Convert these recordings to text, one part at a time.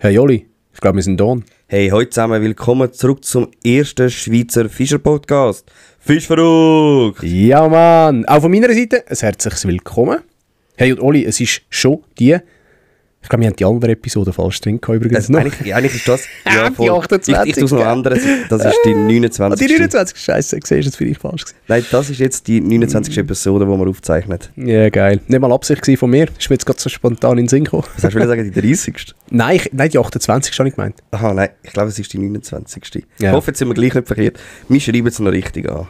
Hey Oli, ich glaube, wir sind da. Hey, heute zusammen, willkommen zurück zum ersten Schweizer Fischer-Podcast. Fischverrückt! Ja Mann, auch von meiner Seite ein herzliches Willkommen. Hey und Oli, es ist schon ich glaube, wir haben die andere Episode falsch drin gehabt, übrigens noch. Eigentlich ist das... Ja, die 28. Ich tue es noch anders. Das ist die 29. Die 29. Scheiße, siehst du, das vielleicht falsch gewesen. Nein, das ist jetzt die 29. Episode, die wir aufzeichnen. Ja, geil. Nicht mal Absicht von mir. Ist mir jetzt gerade so spontan in den Sinn gekommen. Was hast du sagen, die 30. Nein, die 28. habe ich gemeint. Aha, nein, ich glaube, es ist die 29. Ja. Ich hoffe, jetzt sind wir gleich nicht verkehrt. Wir schreiben es noch richtig an.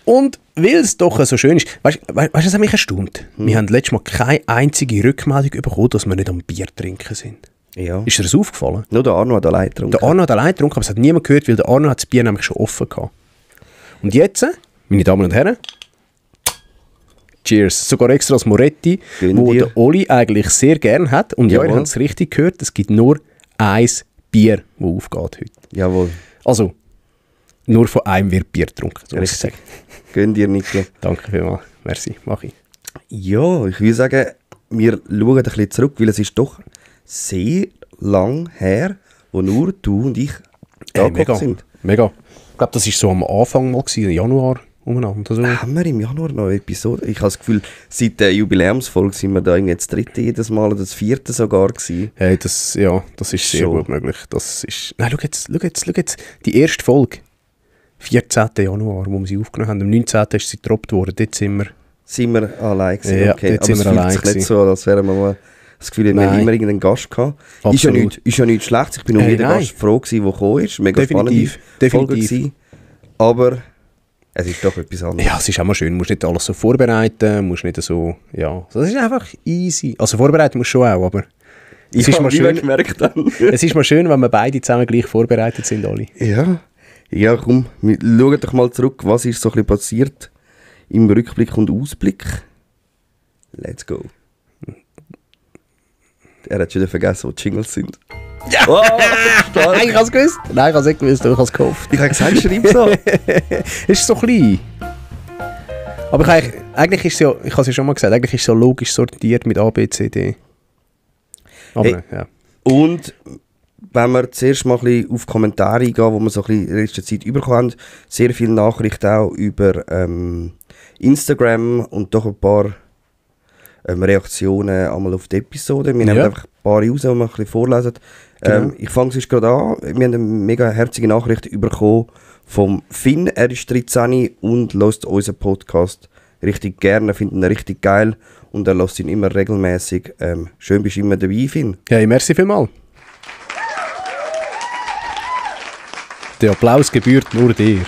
Und weil es doch so schön ist, weißt du, was hat mich erstaunt? Wir haben letztes Mal keine einzige Rückmeldung bekommen, dass wir nicht am Bier trinken sind. Ja. Ist dir das aufgefallen? Nur der Arno hat allein getrunken. Der Arno hat allein getrunken, aber es hat niemand gehört, weil der Arno hat das Bier nämlich schon offen gehabt. Und jetzt, meine Damen und Herren, cheers. Sogar extra als Moretti, Gönn wo dir. der Oli eigentlich sehr gern hat. Und ja, ihr Jawohl. habt es richtig gehört, es gibt nur ein Bier, das aufgeht heute. Jawohl. Also, nur von einem wird Bier getrunken. So muss ich Richtig. sagen. Gönn dir, Nico. Danke vielmals. Merci, mach ich. Ja, ich würde sagen, wir schauen ein bisschen zurück, weil es ist doch sehr lang her, wo nur du und ich da Mega, sind. mega. Ich glaube, das war so am Anfang mal, gewesen, im Januar umeinander. So. Haben wir im Januar noch eine Episode? Ich habe das Gefühl, seit der Jubiläumsfolge sind wir da irgendwie das dritte jedes Mal oder das vierte sogar gewesen. Hey, das ist sehr Schon. gut möglich. Das ist, nein, schau jetzt. Die erste Folge, 14. Januar, wo wir sie aufgenommen haben. Am 19. ist sie gedroppt worden. Dort sind wir... Sind wir allein gewesen? Ja, okay. dort Aber sind es wir fühlt allein sich nicht gewesen. so, als wären wir mal... Das Gefühl, wir haben Nein. immer irgendeinen Gast gehabt. Absolut. Ist ja nichts Schlechtes. Ich bin um Hey, jeden nein. Gast froh gewesen, der gekommen ist. Mega Definitiv, spannende Folge definitiv. gewesen. Aber es ist doch etwas anderes. Ja, es ist auch mal schön. Du musst nicht alles so vorbereiten, musst nicht so... Ja, das ist einfach easy. Also vorbereiten musst du schon auch, aber... Es ist mal wie wir schön, gemerkt haben. es ist mal schön, wenn wir beide zusammen gleich vorbereitet sind, Oli. Ja, komm, wir schauen doch mal zurück, was ist so ein bisschen passiert im Rückblick und Ausblick. Let's go. Er hat schon wieder vergessen, wo die Jingles sind. Ja! Oh, stark. Ich habe es gewusst. Nein, ich habe es nicht gewusst, aber ich habe es gehofft. Ich habe gesagt, schreib so. Ist so klein. Aber eigentlich ist es ja, ich habe es ja schon mal gesagt, eigentlich ist es so logisch sortiert mit A, B, C, D. Aber Hey. ja. Und wenn wir zuerst mal ein bisschen auf Kommentare eingehen, wo wir so ein bisschen in letzter Zeit bekommen haben, sehr viele Nachrichten auch über Instagram und doch ein paar Reaktionen einmal auf die Episode. Wir nehmen einfach ein paar raus, die wir ein bisschen vorlesen. Genau. Ich fange es gerade an. Wir haben eine mega herzige Nachricht bekommen vom Finn. Er ist 13 und hört unseren Podcast richtig gerne, findet ihn richtig geil und er hört ihn immer regelmäßig. Schön bist du immer dabei, Finn. Hey, merci vielmals. Der Applaus gebührt nur dir.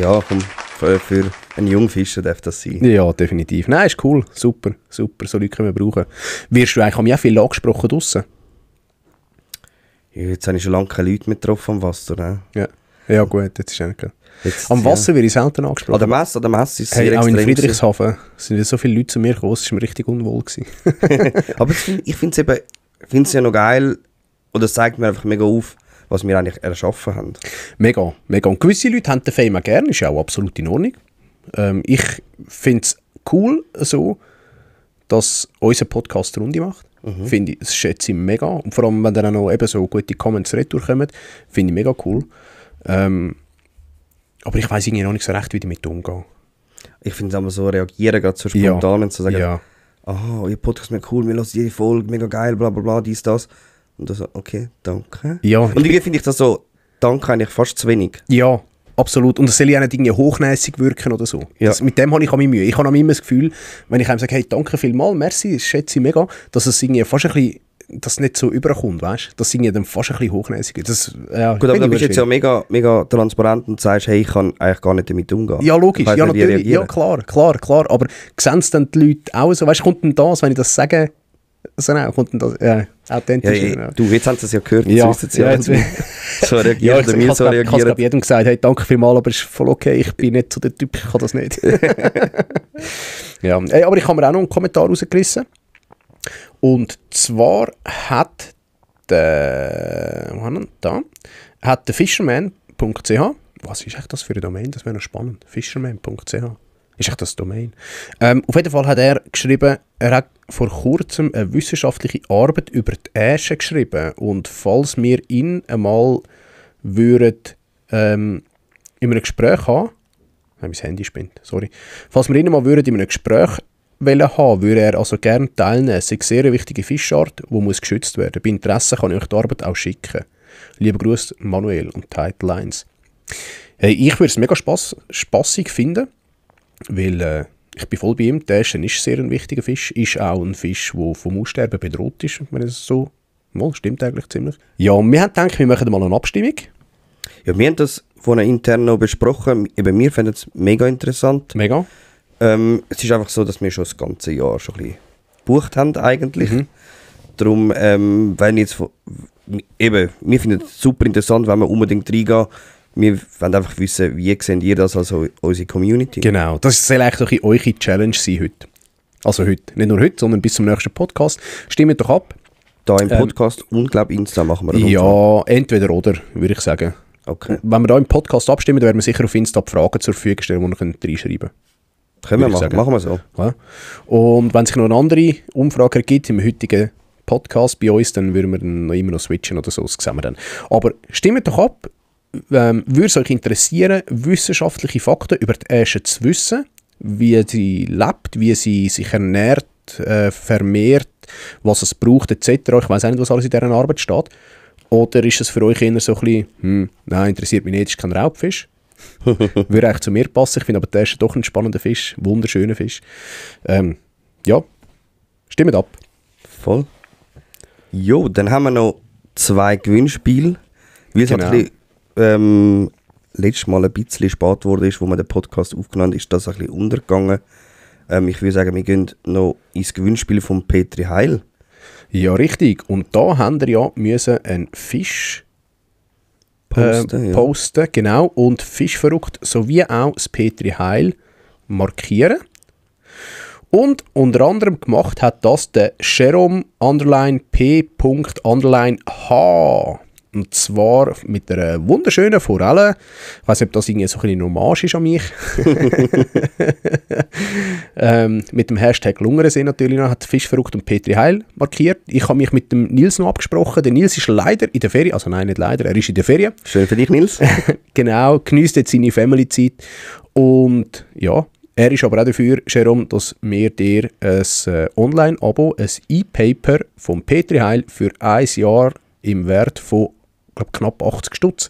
Ja, komm, für einen jungen Fischer darf das sein. Ja, definitiv. Nein, ist cool. Super. So Leute können wir brauchen. Wirst du eigentlich auch viel angesprochen draussen? Ja, jetzt habe ich schon lange keine Leute mehr getroffen am Wasser. Ne? Ja gut, jetzt ist eigentlich... Jetzt, Am Wasser werde ich selten angesprochen. An der Messe ist es Hey, sehr auch in extrem. Friedrichshafen sind so viele Leute zu mir gekommen, es war mir richtig unwohl gewesen. Aber ich finde es ja noch geil, oder es zeigt mir einfach mega auf, was wir eigentlich erschaffen haben. Mega, mega. Und gewisse Leute haben den Fame auch gerne, ist ja auch absolut in Ordnung. Ich finde es cool so, dass unser Podcast Runde macht. Finde ich, das schätze ich mega. Und vor allem, wenn dann auch noch eben so gute Comments retour kommen, finde ich mega cool. Aber ich weiss irgendwie noch nicht so recht, wie damit umgehen. Ich finde es aber so, reagieren gerade so spontan und zu sagen, Ja. Ihr Podcast ist mega cool, wir hören jede Folge, mega geil, bla bla bla, dies, das. Und dann so, okay, danke. Ja, Und irgendwie finde ich das so, danke eigentlich fast zu wenig. Ja, absolut. Und das soll ja nicht irgendwie hochnäsig wirken oder so. Ja. Mit dem habe ich auch meine Mühe. Ich habe auch immer das Gefühl, wenn ich einem sage, hey, danke vielmals, merci, das schätze ich mega, dass es irgendwie fast ein bisschen, dass es nicht so überkommt, weißt du? Dass es irgendwie dann fast ein bisschen hochnäsig ist. Das, ja, Gut, aber finde du ich bist jetzt schön. ja mega transparent und sagst, hey, ich kann eigentlich gar nicht damit umgehen. Ja, logisch, Ich weiss ja, nicht, wie natürlich, ja, reagieren. klar. Aber sehen es dann die Leute auch so, weißt du, kommt denn das, wenn ich das sage, so, kommt denn das, authentisch. Ja, du, jetzt haben sie es ja gehört, Ja, jetzt wissen sie ja, ja, dass wir so reagieren, Ja, oder ich wir so habe reagieren. es jedem gesagt, hey, danke vielmals, aber es ist voll okay, ich bin nicht so der Typ, ich kann das nicht. Ja, aber ich habe mir auch noch einen Kommentar rausgerissen. Und zwar hat der Fisherman.ch, was ist eigentlich das für eine Domain? Das wäre noch spannend. Fisherman.ch. Ist echt das Domain? Auf jeden Fall hat er geschrieben, er hat vor kurzem eine wissenschaftliche Arbeit über die Äsche geschrieben. Und falls wir ihn einmal würden, in einem Gespräch haben, mein Handy spinnt, sorry. Falls wir ihn mal würden in einem Gespräch haben, würde er also gerne teilnehmen. Es ist eine sehr wichtige Fischart, die muss geschützt werden. Bei Interesse kann ich euch die Arbeit auch schicken. Lieber Gruß, Manuel und Title Lines. Hey, ich würde es mega spassig finden, weil ich bin voll bei ihm. Der ist sehr ein wichtiger Fisch. Ist auch ein Fisch, der vom Aussterben bedroht ist, wenn es so... Mal, stimmt eigentlich ziemlich. Ja, und wir haben gedacht, wir machen mal eine Abstimmung. Ja, wir haben das vorhin intern noch besprochen. Eben, wir fanden es mega interessant. Mega. Es ist einfach so, dass wir schon das ganze Jahr schon ein bisschen gebucht haben eigentlich. Darum, wenn jetzt... Eben, wir finden es super interessant, wenn wir unbedingt reingehen. Wir wollen einfach wissen, wie seht ihr das als unsere Community? Genau, das soll eigentlich so ein bisschen eure Challenge sein heute. Also heute, nicht nur heute, sondern bis zum nächsten Podcast. Stimmt doch ab. Da im Podcast und, glaube ich, Insta machen wir das. Ja, entweder oder, würde ich sagen. Okay. Wenn wir da im Podcast abstimmen, dann werden wir sicher auf Insta Fragen zur Verfügung stellen, die wir reinschreiben können. Können wir machen wir so. Ja. Und wenn sich noch eine andere Umfrage ergibt im heutigen Podcast bei uns, dann würden wir dann immer noch switchen oder so, das sehen wir dann. Aber stimmt doch ab, würde es euch interessieren, wissenschaftliche Fakten über die Äsche zu wissen, wie sie lebt, wie sie sich ernährt, vermehrt, was es braucht etc. Ich weiss auch nicht, was alles in dieser Arbeit steht. Oder ist es für euch eher so ein bisschen, nein, interessiert mich nicht, ist kein Raubfisch. Würde eigentlich zu mir passen. Ich finde aber, der ist doch ein spannender Fisch, wunderschöner Fisch. Ja, stimmt ab. Voll. Jo, dann haben wir noch 2 Gewinnspiele. Weil es Genau. ein bisschen, letztes Mal ein bisschen spät geworden ist, wo wir den Podcast aufgenommen haben, ist das ein bisschen untergegangen. Ich würde sagen, wir gehen noch ins Gewinnspiel von Petri Heil. Ja, richtig. Und da haben wir ja müssen einen Fisch posten, genau. Und Fischverrückt sowie auch das Petri Heil markieren. Und unter anderem gemacht hat das der Jerome _P_H. Und zwar mit einer wunderschönen Forelle. Ich weiss nicht, ob das irgendwie so ein bisschen Hommage ist an mich. Mit dem Hashtag Lungersee natürlich noch, hat Fischverrückt und Petri Heil markiert. Ich habe mich mit dem Nils noch abgesprochen. Der Nils ist leider in der Ferien, also nein, nicht leider, er ist in der Ferien. Schön für dich, Nils. Genau, genießt jetzt seine Family-Zeit. Und ja, er ist aber auch dafür, Jerome, dass wir dir ein Online-Abo, ein E-Paper vom Petri Heil für 1 Jahr im Wert von knapp 80 Stutz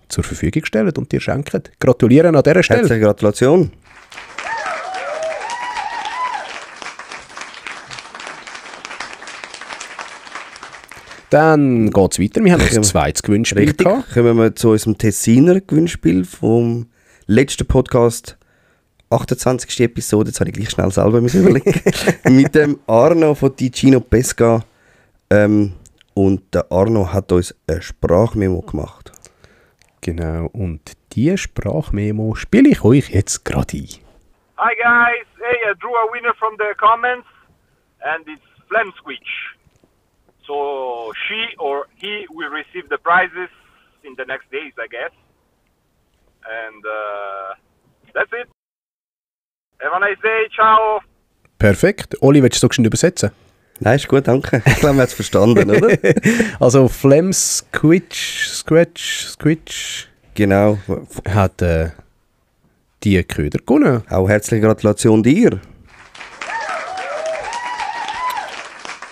zur Verfügung stellen und dir schenken. Gratulieren an dieser Stelle. Herzliche Gratulation. Dann geht es weiter. Wir haben noch ein zweites Gewinnspiel gehabt. Kommen wir zu unserem Tessiner Gewinnspiel vom letzten Podcast, 28. Episode. Jetzt habe ich gleich schnell selber überlegen. Mit dem Arno von Ticino Pesca. Und der Arno hat uns eine Sprachmemo gemacht. Genau, und diese Sprachmemo spiele ich euch jetzt gerade ein. Hi guys, hey, I drew a winner from the comments, and it's Flemsquitch. So she or he will receive the prizes in the next days, I guess. And that's it. Have a nice day, ciao. Perfekt. Oli, willst du so schön übersetzen? Nein, ist gut, danke. Ich glaube, wir haben es verstanden, oder? Also Flemsquitch Genau. hat die Köder gewonnen. Auch herzliche Gratulation dir.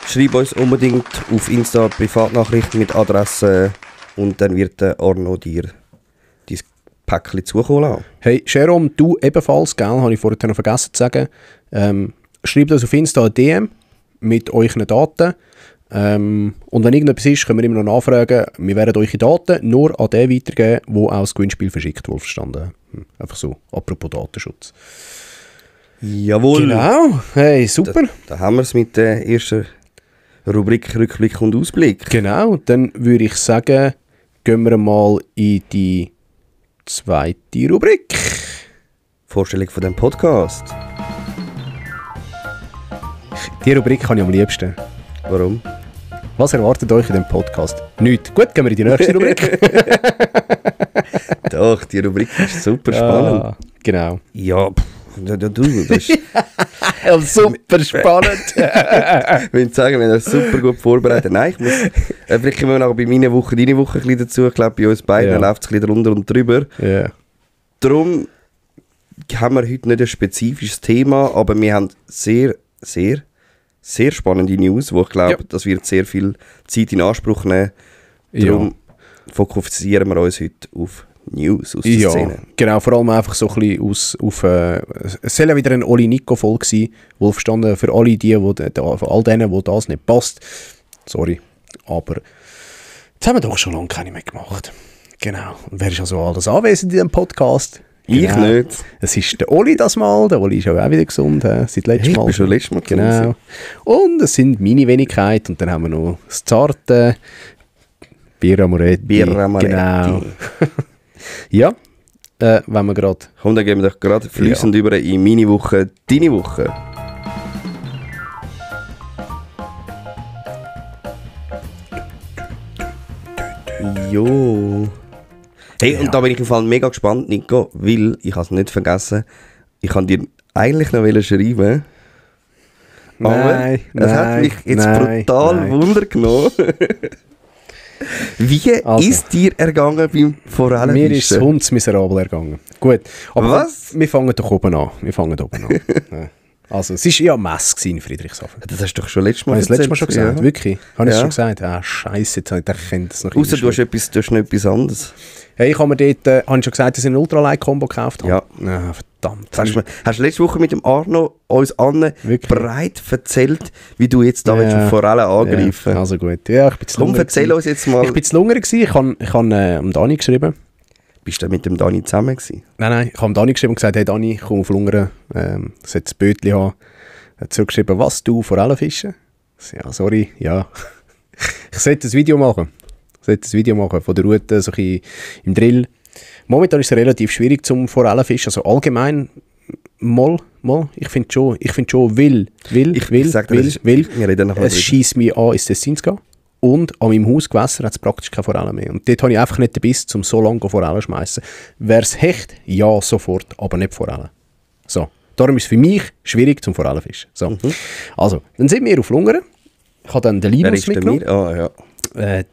Schreib uns unbedingt auf Insta Privatnachrichten mit Adresse und dann wird der Arno dir dein Päckchen zukommen lassen. Hey, Jerome, du ebenfalls, gell, habe ich vorhin noch vergessen zu sagen. Schreibt uns auf Insta eine DM mit euren Daten. Und wenn irgendetwas ist, können wir immer noch nachfragen. Wir werden eure Daten nur an den weitergeben, wo auch das Gewinnspiel verschickt wurde. Verstanden? Einfach so, apropos Datenschutz. Jawohl. Genau, hey, super. Da haben wir es mit der ersten Rubrik Rückblick und Ausblick. Genau, dann würde ich sagen, gehen wir mal in die zweite Rubrik. Vorstellung von dem Podcast. Die Rubrik habe ich am liebsten. Warum? Was erwartet euch in dem Podcast? Nichts. Gut, gehen wir in die nächste Rubrik. Doch, die Rubrik ist super spannend. Genau. Ja, Ja, du, das ist... Ja, super spannend. Ich würde sagen, wir haben das super gut vorbereitet. Nein, ich muss... vielleicht kommen wir nachher bei meiner Woche, deine Woche ein bisschen dazu. Ich glaube, bei uns beiden läuft es ein bisschen drunter und drüber. Ja. Darum haben wir heute nicht ein spezifisches Thema, aber wir haben sehr, sehr, sehr spannende News, wo ich glaube, das wird sehr viel Zeit in Anspruch nehmen. Darum fokussieren wir uns heute auf News aus der Szene. Genau, vor allem einfach so ein bisschen es soll ja wieder eine Oli-Nico-Folge sein, wohlverstanden für alle für all denen, wo das nicht passt. Sorry, aber jetzt haben wir doch schon lange keine mehr gemacht. Genau, und wer ist also alles anwesend in diesem Podcast? Ich nicht. Es ist der Oli das Mal, der Oli ist ja auch wieder gesund, seit letztem Mal. Ich bin schon letztes Mal genau. Und es sind meine Wenigkeit und dann haben wir noch das zarte Birra Moretti. Genau. Ja, wenn wir gerade... Komm, dann gehen wir doch gerade fließend über in meine Woche, deine Woche. Jo. Hey, und da bin ich im Fall mega gespannt, Nico, weil, ich habe es nicht vergessen, ich kann dir eigentlich noch schreiben. Aber es hat mich jetzt brutal Wunder genommen. Wie ist dir ergangen beim Forellenfischen? Mir ist es hundsmiserabel ergangen. Gut, aber was? Wir fangen doch oben an. Ja. Also, es war ja Messe in Friedrichshafen. Das hast du doch schon letztes Mal gesagt. Habe ich das letzte Mal schon gesagt? Ja. Wirklich? Habe ich es schon gesagt? Ah, Scheiße, jetzt habe ich gedacht, das noch ausser du hast noch etwas anderes. Hey, ich habe mir dort, habe ich schon gesagt, dass ich einen Ultralight-Combo gekauft habe? Ja. Verdammt. Hast du letzte Woche mit dem Arno uns allen breit erzählt, wie du jetzt da willst auf Forellen angreifen? Ja, also gut. Ja, ich bin zu Komm, erzähl uns jetzt mal. Ich bin zu Lunger gewesen. Ich habe Dani geschrieben. Bist du mit dem Dani zusammen gewesen? Nein. Ich habe Dani geschrieben und gesagt, hey Dani, komm auf Lungern. Das hat das Bötchen haben. Er hat zurückgeschrieben, was, du Forellen fischen? Ja, sorry, ja. Ich sollte ein Video machen. Von der Route, so ein im Drill. Momentan ist es relativ schwierig zum Forellenfischen. Also allgemein, ich finde schon, will. Es scheisst mich an, ins Tessin zu gehen. Und an meinem Hausgewässer hat es praktisch keine Forellen mehr. Und dort habe ich einfach nicht den Biss, um so lange Forellen zu schmeißen. Wäre es Hecht? Ja, sofort, aber nicht Forellen. So. Darum ist es für mich schwierig zum Forellenfischen. So. Also, dann sind wir auf Lungern. Ich habe dann den Linus mitgenommen.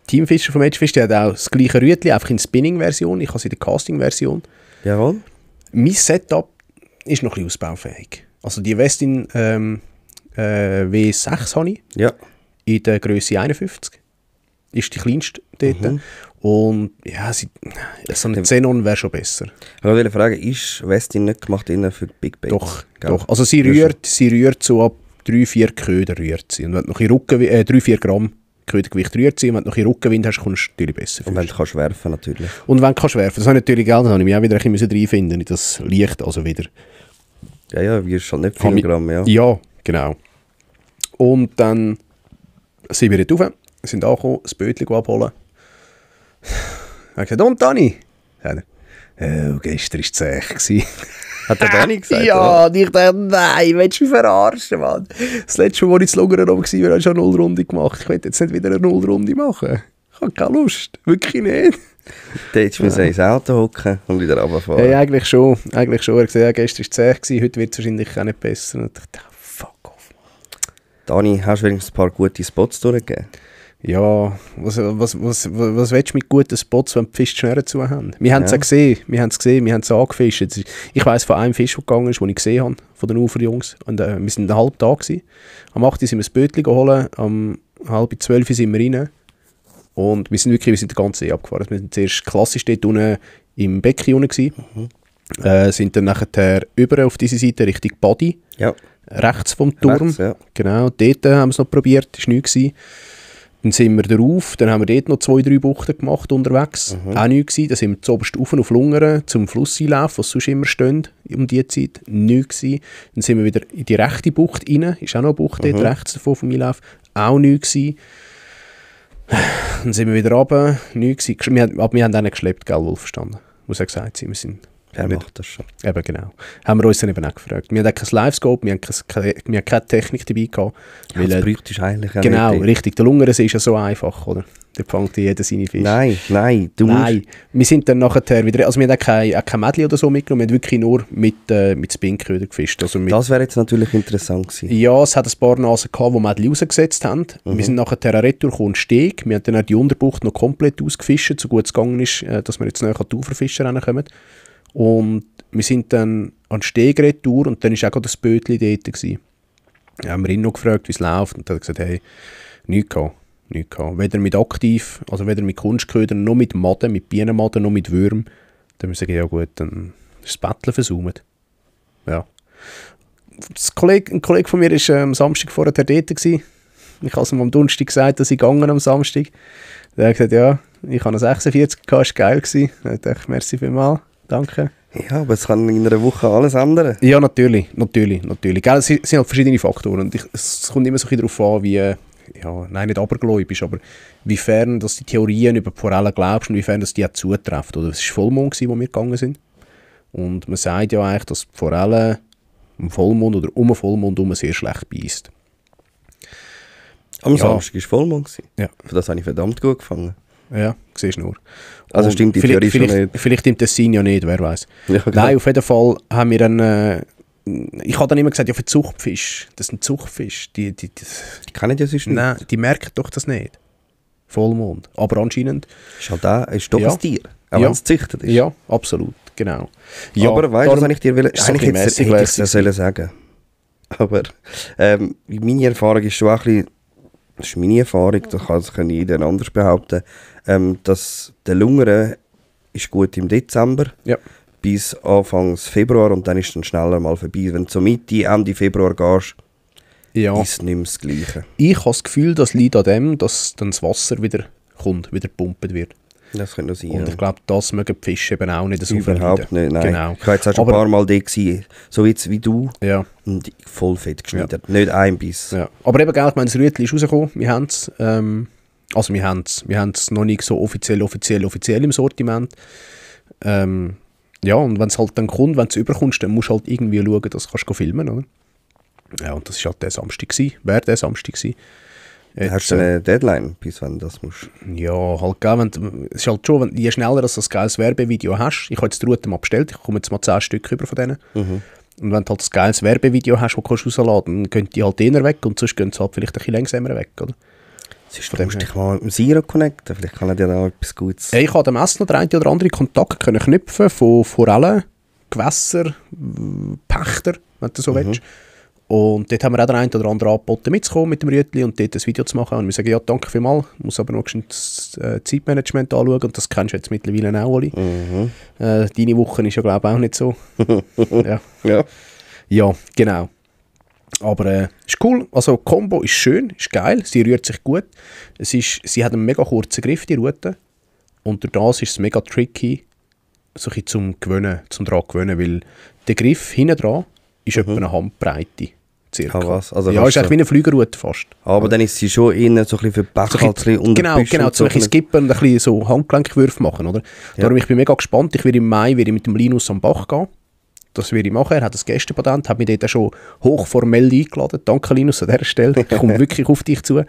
Teamfischer vom Edgefish, der hat auch das gleiche Rütli, einfach in Spinning-Version. Ich habe es in der Casting-Version. Jawohl. Mein Setup ist noch ein bisschen ausbaufähig. Also die Westin W6 habe ich. Ja. In der Größe 51. Ist die kleinste dort. Und ja, so ein Xenon wäre schon besser. Ich wollte fragen, ist Westin nicht gemacht für Big Baits? Doch. Also sie rührt so ab 3-4 Köder rührt sie. Und wenn du noch 3-4 Gramm Ködergewicht rührt sie. Und wenn du noch ein Rückenwind hast, kommst du natürlich besser. Und wenn du kannst werfen natürlich. Und wenn du kannst werfen. Das habe ich natürlich Geld, dann habe ich mich auch wieder ein bisschen reinfinden in das Licht, also wieder. Ja, wirst halt nicht 4 Gramm, ja. Ja, genau. Und dann sind wir dort rauf, sind angekommen, das Bötchen abholen. Ich habe gesagt, und Dani? Sagt er, gestern war es zäh. Hat der Dani gesagt? Ja, und ich dachte, nein, willst du mich verarschen, Mann? Das letzte Mal, als ich zu Lungern oben war, habe ich schon eine Nullrunde gemacht. Ich will jetzt nicht wieder eine Nullrunde machen. Ich habe keine Lust, wirklich nicht. Da hättest du ins Auto hocken und wieder runterfahren. Hey, eigentlich schon. Er hat gesagt, ja, gestern war es zäh, heute wird es wahrscheinlich auch nicht besser. Und ich dachte, fuck off. Dani, hast du wenigstens ein paar gute Spots durchgegeben? Ja, was willst du mit guten Spots, wenn die Fische die Schnurren zu haben? Wir haben es ja gesehen, wir haben es angefischt. Ich weiss von einem Fisch, der gegangen ist, den ich gesehen habe, von den Uferjungs. Und wir waren einen halben Tag gewesen. Am 8 Uhr sind wir das Bötchen geholt, am 11:30 sind wir rein. Und wir sind den ganzen See abgefahren. Wir sind zuerst klassisch dort unten im Becken unten sind dann nachher über auf diese Seite Richtung Badi, rechts vom Turm. Rechts, ja. Genau, dort haben wir es noch probiert, das war nichts. Dann sind wir darauf, dann haben wir dort noch 2-3 Buchten gemacht unterwegs. Auch nichts gewesen. Dann sind wir zuoberst rauf auf Lungern zum Flusseinlauf, was sonst immer stehen um diese Zeit. Nichts gewesen. Dann sind wir wieder in die rechte Bucht rein. Ist auch noch eine Bucht dort rechts davon vom Einlauf. Auch nichts gewesen. Dann sind wir wieder runter. Nichts gewesen. Aber wir haben dann geschleppt, gell, Wolfverstanden. Muss ja gesagt sein, wir sind... Wer macht das schon? Eben, genau. Haben wir uns dann eben auch gefragt. Wir hatten kein Livescope, wir hatten keine Technik dabei gehabt. Ja, das bräuchtest du eigentlich auch genau, nicht. Richtig. Der Lungersee ist ja so einfach, oder? Dort fängt jeder seine Fische. Nein, Nein, wir sind dann nachher wieder, also wir haben auch kein Mädchen oder so mitgenommen, wir haben wirklich nur mit Spinnköder gefischt. Also das wäre jetzt natürlich interessant gewesen. Ja, es hat ein paar Nasen gehabt, die Mädchen rausgesetzt haben. Wir sind nachher eine Retour gekommen, Steg. Wir haben dann auch die Unterbucht noch komplett ausgefischt, so gut es gegangen ist, dass wir jetzt näher an die Uferfischer kommen. Und wir sind dann an den Steg Retour und dann war auch gerade das Bötchen dort gewesen. Ja, haben wir ihn noch gefragt, wie es läuft, und er hat gesagt, hey, nichts gehabt. Weder mit aktiv, also weder mit Kunstködern, noch mit Maden, mit Bienenmaden, noch mit Würm. Dann müssen wir sagen, ja gut, dann ist das Betteln versaumt. Ja. Ein Kollege von mir war am Samstag vorher dort gewesen. Ich habe ihm am Donnerstag gesagt, dass ich gegangen am Samstag. Der hat gesagt, ja, ich habe eine 46 gehabt, das war geil gewesen. Ich dachte, merci vielmals, danke. Ja, aber es kann in einer Woche alles ändern. Ja, natürlich. Gell, es sind halt verschiedene Faktoren und es kommt immer so ein bisschen darauf an, wie, ja, nein, nicht abergläubisch, aber wiefern dass die Theorien über die Forellen glaubst und wiefern dass die auch zutreffen. Oder es war Vollmond gewesen, wo wir gegangen sind. Und man sagt ja eigentlich, dass die Forelle am Vollmond oder um den Vollmond herum sehr schlecht beisst. Am Samstag war Vollmond. Ja. Für das habe ich verdammt gut gefangen. Ja, siehst du nur. Also stimmt die Theorie schon nicht. Vielleicht im Tessin ja nicht, wer weiß. Ja, nein, auf jeden Fall haben wir dann... ich habe dann immer gesagt, ja, für Zuchtfisch, das sind Zuchtfisch. Die kennen ja sonst nicht. Nein, die merken doch das nicht. Vollmond. Aber anscheinend... Ist doch ein Tier, auch wenn es gezüchtet ist. Ja, absolut, genau. Ja, aber weißt du, was ich dir will? Eigentlich hätte ich das sagen. Aber meine Erfahrung ist schon ein bisschen... Das ist meine Erfahrung, das kann jeder anders behaupten, dass der Lungere ist gut im Dezember bis Anfang Februar und dann ist es dann schneller mal vorbei. Wenn du so Mitte, Ende Februar gehst, ist es nicht mehr das Gleiche. Ich habe das Gefühl, das liegt an dem, dass dann das Wasser wieder kommt, wieder gepumpt wird. Das könnte sein. Und ich glaube, das mögen die Fische eben auch nicht so überhaupt nicht, nein. Genau. Ich war jetzt auch schon ein paar Mal da gewesen, so jetzt wie du, und voll fett geschnittert. Ja. Nicht ein Biss. Ja. Aber eben, ich meine, das Rütli ist rausgekommen, wir haben es. Also wir haben es noch nicht so offiziell im Sortiment. Ja, und wenn es halt dann kommt, wenn du es überkommst, dann musst du halt irgendwie schauen, dass du filmen kannst, oder? Ja, und das war halt der Samstag gewesen. Wäre der Samstag gewesen. Hast du eine Deadline, bis wann das musst? Ja, halt gell, es ist halt schon, je schneller dass du ein geiles Werbevideo hast, ich habe jetzt die Route mal bestellt, ich komme jetzt mal 10 Stück über von denen. Und wenn du halt ein geiles Werbevideo hast, das du rausladen kannst, dann gehen die halt eher weg und sonst gehen sie halt vielleicht ein bisschen langsamer weg, oder? Du musst dich mal mit dem Siro connecten, vielleicht kann er dir da etwas Gutes... Ich habe dem Essen noch den einen oder anderen Kontakt können knüpfen von Forellen, Gewässer, Pächter, wenn du so willst. Und dort haben wir auch den einen oder anderen angeboten mitzukommen mit dem Rütli und dort ein Video zu machen. Und wir sagen, ja, danke vielmals, muss aber noch das Zeitmanagement anschauen und das kennst du jetzt mittlerweile auch alle. Deine Woche ist ja, glaube ich, auch nicht so. Ja, genau. Aber ist cool, also die Combo ist schön, ist geil, sie rührt sich gut. Sie hat einen mega kurzen Griff, die Rute. Und durch das ist es mega tricky, so ein bisschen zum dran gewöhnen, weil der Griff hinten dran ist etwa eine Handbreite. Circa. Was? Also ja, ist eigentlich wie eine Flügerrute fast. Aber dann ist sie schon innen so ein bisschen für die Bäche und genau, zum bisschen skippen und ein bisschen so Handgelenkwürfe machen, oder? Ja. Darum ich bin mega gespannt, ich werde im Mai mit dem Linus am Bach gehen. Das werde ich machen. Er hat ein Gästepatent, hat mich dort schon hochformell eingeladen. Danke, Linus, an dieser Stelle. Ich komme wirklich auf dich zu.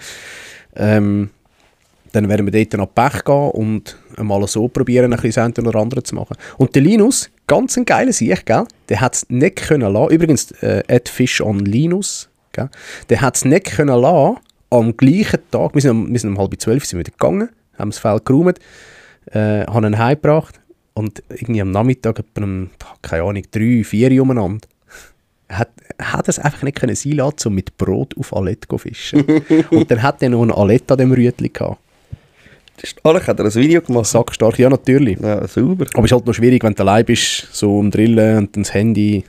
Dann werden wir dort nach Pech gehen und mal so probieren, ein bisschen das eine oder andere zu machen. Und der Linus, ganz ein geiler Sieg, gell? Der hat es nicht können lassen. Übrigens, @fishonlinus, gell? Der hat es nicht können lassen, am gleichen Tag, wir sind um 11:30 wieder gegangen, haben das Feld geräumt, haben ihn heimgebracht. Und irgendwie am Nachmittag, etwa um, keine Ahnung, 3, 4 umeinander, hat es einfach nicht sein lassen, um mit Brot auf Alette zu fischen. Und dann hat er noch ein Alette an dem Rütli gehabt. Hat er ein Video gemacht? Sackstark, ja, natürlich. Ja, sauber. Aber es ist halt noch schwierig, wenn du allein bist, so am Drillen und dann das Handy.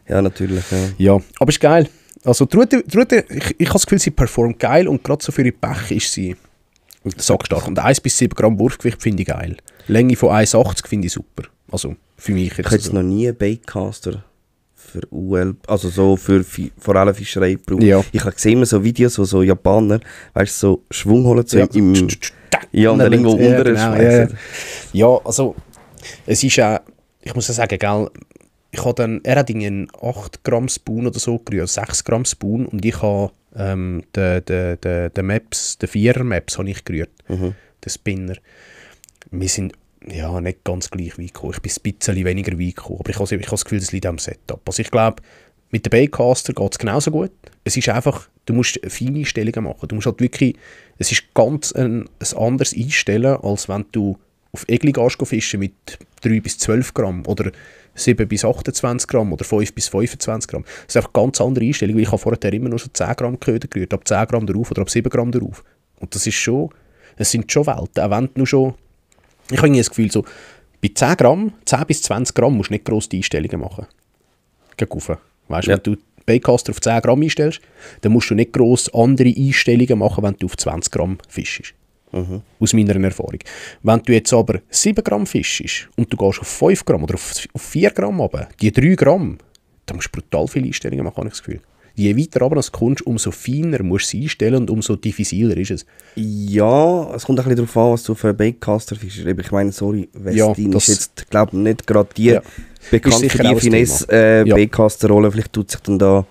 Ja, natürlich. Ja, aber ist geil. Also die Rute, ich habe das Gefühl, sie performt geil und gerade so für die Pech ist sie sackstark. Und 1 bis 7 Gramm Wurfgewicht finde ich geil. Länge von 1,80 finde ich super. Also für mich jetzt. Ich habe jetzt noch nie einen Baitcaster für UL, also so für vor allem Fischerei gebraucht. Ja. Ich habe gesehen so Videos, wo so Japaner, weißt du, so Schwung holen so im... Ja, und dann irgendwo unten schmeißen. Ja, also es ist auch, ich muss ja sagen, gell, er hat einen 8 Gramm Spoon oder so gerührt, 6 Gramm Spoon und ich habe den 4er Maps habe ich gerührt. der Spinner. Wir sind ja nicht ganz gleich weit gekommen. Ich bin ein bisschen weniger weit gekommen, aber ich habe das Gefühl, das liegt am Setup. Also ich glaube, mit dem Baitcaster geht es genauso gut. Es ist einfach, du musst feine Einstellungen machen. Du musst halt wirklich, es ist ganz ein anderes Einstellen, als wenn du auf Egli gehst fischen mit 3 bis 12 Gramm oder 7 bis 28 Gramm oder 5 bis 25 Gramm. Das ist einfach eine ganz andere Einstellung, weil ich habe vorher immer nur so 10 Gramm Köder gerührt, ab 10 Gramm darauf oder ab 7 Gramm darauf. Und das ist schon, es sind schon Welten, auch wenn du schon, ich habe das Gefühl, so, bei 10 Gramm, 10 bis 20 Gramm musst du nicht grosse Einstellungen machen. Gegen rauf. Weißt du, wenn du Baitcaster auf 10 Gramm einstellst, dann musst du nicht gross andere Einstellungen machen, wenn du auf 20 Gramm fischst. Aus meiner Erfahrung. Wenn du jetzt aber 7 Gramm fischst und du gehst auf 5 Gramm oder auf 4 Gramm runter, die 3 Gramm, dann musst du brutal viele Einstellungen machen, habe ich das Gefühl. Je weiter runter du kommst, umso feiner musst du es einstellen und umso diffiziler ist es. Ja, es kommt ein bisschen darauf an, was du für einen Baitcaster fischst. Ich meine, sorry, Westin ist jetzt, glaube ich, nicht gerade die bekannt für die Finesse-Baitcaster-Rolle. Vielleicht tut sich dann da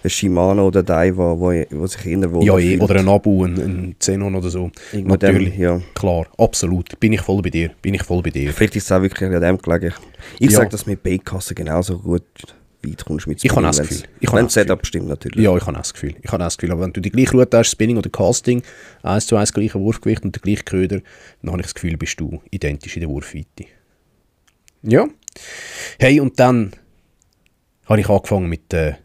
ein Shimano oder Daiwa, wo sich eher wohl fühlt. Oder ein Abu, ein Xenon oder so. Natürlich, klar, absolut. Bin ich voll bei dir. Vielleicht ist es auch wirklich an dem gelegen. Ich sage, dass mit Baitcaster genauso gut weit kommst mit Spinning. Ich habe das Gefühl. Wenn das Setup stimmt, natürlich. Ja, ich habe das Gefühl. Aber wenn du die gleiche Route hast, Spinning oder Casting, 1:1 gleiche Wurfgewicht und der gleiche Köder, dann habe ich das Gefühl, bist du identisch in der Wurfweite. Ja. Hey, und dann habe ich angefangen mit der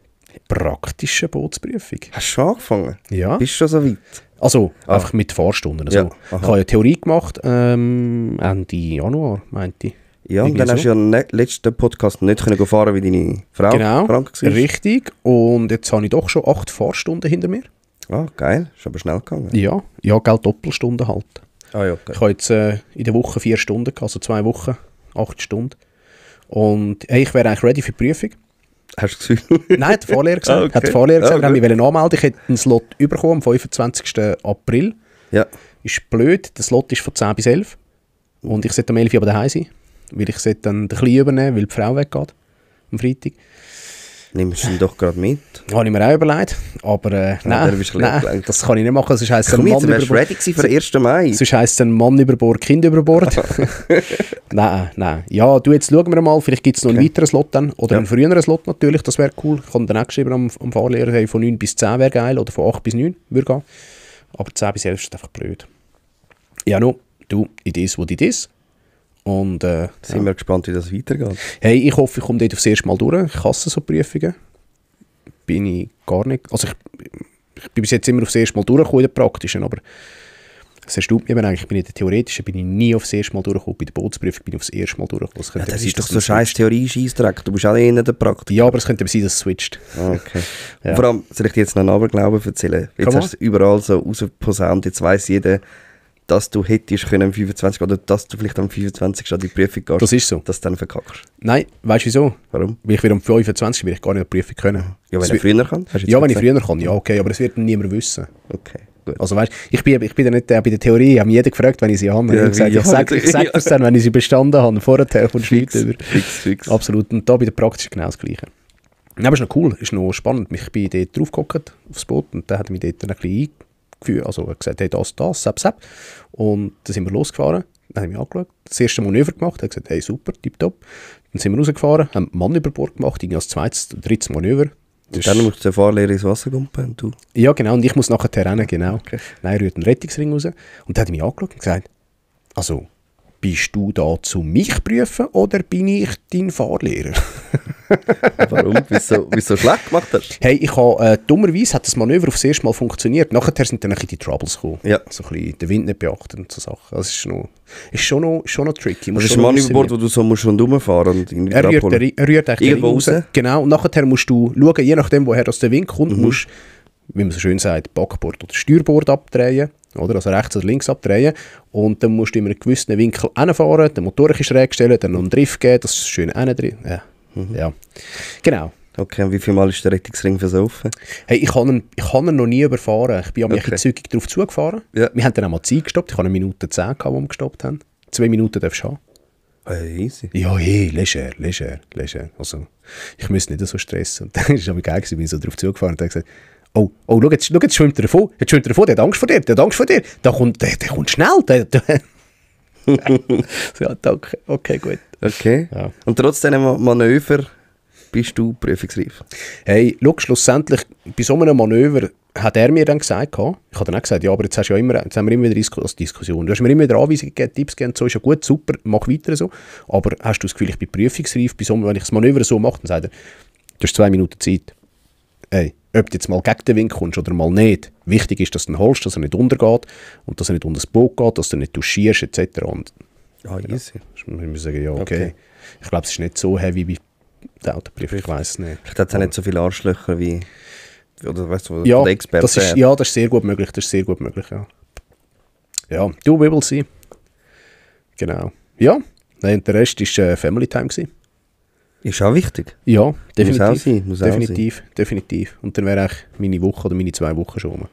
praktischen Bootsprüfung. Hast du schon angefangen? Ja. Bist du schon so weit? Also, einfach mit Fahrstunden. Also. Ja, ich habe ja Theorie gemacht, Ende Januar, meinte ich. Ja, und dann hast du ja im letzten Podcast nicht fahren können, weil deine Frau krank war. Richtig. Und jetzt habe ich doch schon 8 Fahrstunden hinter mir. Ah, geil. Ist aber schnell gegangen. Ja, Geld Doppelstunden halt. Ah, ja, okay. Ich habe jetzt in der Woche 4 Stunden gehabt, also 2 Wochen, 8 Stunden. Und hey, ich wäre eigentlich ready für die Prüfung. Hast du das Gefühl? Nein, hat der Fahrlehrer gesagt. Okay. Hat der Fahrlehrer gesagt, wir wollten anmelden. Ich hätte einen Slot bekommen am 25. April. Ja. Ist blöd, der Slot ist von 10 bis 11. Und ich sollte am 11 Uhr aber daheim sein. Weil ich sollte dann den Kleinen übernehmen, weil die Frau weggeht. Am Freitag. Nimmst du ihn doch gerade mit? Habe ich mir auch überlegt. Aber nein, das kann ich nicht machen. Sonst heisst es ein Mann über Bord. Ready für den 1. Mai. Sonst heisst es ein Mann über Bord, Kind über Bord. Nein. Ja, du, jetzt schauen wir mal. Vielleicht gibt es noch einen weiteren Slot dann. Oder einen früheren Slot natürlich. Das wäre cool. Ich habe dann auch geschrieben am Fahrlehrer, hey, von 9 bis 10 wäre geil. Oder von 8 bis 9 würde gehen. Aber 10 bis 11 ist einfach blöd. Ja, no, du, it is what it is. Und, sind wir gespannt, wie das weitergeht. Hey, ich hoffe, ich komme dort aufs erste Mal durch. Ich hasse so Prüfungen. Bin ich gar nicht. Also ich bin bis jetzt immer aufs erste Mal durchgekommen in der praktischen, aber es erstaunt mich eigentlich. Ich bin in der theoretischen bin ich nie aufs erste Mal durchgekommen. Bei der Bootsprüfung bin ich aufs erste Mal durchgekommen. Das ist doch so scheiß Theorie-Scheissdreck. Du bist auch in der Praktik. Ja, aber es könnte sein, dass es switcht. Okay. Ja. Vor allem, soll ich dir jetzt noch einen Aberglauben erzählen? Jetzt hast du es überall so rausposaunt. Jetzt weiss jeder, dass du hättest können am 25. oder dass du vielleicht am 25. an die Prüfung gehst. Das ist so. Dass du dann verkackst. Nein, weißt du wieso? Warum? Weil ich wieder am 25. will ich gar nicht an die Prüfung können. Ja, wenn du früher kannst? Ja, wenn ich früher kann. Ja, okay, aber das wird niemand wissen. Okay, gut. Also weißt, ich bin ja nicht bei der Theorie. Ich habe mich jeder gefragt, wenn ich sie habe. Ja, ich sage es dann, wenn ich sie bestanden habe. Vorher kommst du nicht über. Fix. Absolut. Und da bei der Praxis genau das Gleiche. Aber es ist noch cool, ist noch spannend. Ich bin dort draufgehockt aufs Boot und dann hat er mich dort ein bisschen eingeführt. Also er hat gesagt, hey, das, sepp. Und dann sind wir losgefahren. Dann haben wir angeschaut, das erste Manöver gemacht. Er hat gesagt, hey, super, tipptopp. Dann sind wir rausgefahren, haben einen Mann über Bord gemacht, irgendwie als zweites, drittes Manöver. Und dann musst du den Fahrlehrer ins Wasser gumpen und du? Ja, genau, und ich muss nachher rennen, genau. Okay. Nein, er rührt einen Rettungsring raus. Und dann hat er mich angeschaut und gesagt, also, bist du da zu mich prüfen oder bin ich dein Fahrlehrer? Warum? Wieso schlecht gemacht hast? Hey, ich habe, dummerweise hat das Manöver aufs erste Mal funktioniert. Nachher sind dann ein bisschen die Troubles gekommen. Ja. So ein bisschen den Wind nicht beachtet und so Sachen. Das ist schon noch tricky. Das ist ein Mann über Bord, wo du so musst rumfahren und ihn er rührt eigentlich irgendwo raus. Genau, und nachher musst du schauen, je nachdem, woher der Wind kommt, musst, wie man so schön sagt, Backbord oder Steuerbord abdrehen. Oder? Also rechts oder links abdrehen. Und dann musst du in einem gewissen Winkel hinfahren, den Motor schräg stellen, dann noch einen Drift geben, dass es schön drin. Ja. Genau. Okay, und wie viel Mal ist der Rettungsring versoffen? Hey, ich habe ihn noch nie überfahren. Ich bin ein bisschen zügig darauf zugefahren. Ja. Wir haben dann auch mal Zeit gestoppt. Ich habe 1 Minute 10 gehabt, wo wir gestoppt haben. 2 Minuten darfst du haben. Hey, easy. Ja, hey, leger. Also, ich müsste nicht so stressen. Und dann war es aber geil, ich bin so darauf zugefahren und habe gesagt, Oh, schau, jetzt schwimmt er davon. Jetzt schwimmt er davon, der hat Angst vor dir, der kommt schnell. Ja, danke. Okay, gut. Okay. Ja. Und trotz diesen Manöver bist du prüfungsreif? Hey, schau, schlussendlich, bei so einem Manöver hat er mir dann gesagt, ich habe dann auch gesagt, ja, aber jetzt haben wir immer wieder Diskussion. Du hast mir immer wieder Anweisungen gegeben, Tipps gegeben, so ist ja gut, super, mach weiter so. Aber hast du das Gefühl, ich bin prüfungsreif, wenn ich das Manöver so mache, dann sagt er, du hast 2 Minuten Zeit. Hey, ob du jetzt mal gegen den Wind kommst oder mal nicht, wichtig ist, dass du ihn holst, dass er nicht untergeht und dass er nicht unter das Boot geht, dass du nicht touchierst, etc. Und easy. wir müssen sagen, ja, okay. Ich glaube, es ist nicht so heavy wie der Autoprüfung, ich weiss es nicht. Vielleicht hat es auch nicht so viele Arschlöcher wie oder weißt du, ja, der Experte. das ist sehr gut möglich, ja. Ja, du, we will see. Genau. Ja, nein, der Rest war Family Time gewesen. Ist auch wichtig. Ja, definitiv. Muss auch sein. Definitiv. Und dann wäre eigentlich meine Woche oder meine 2 Wochen schon rum.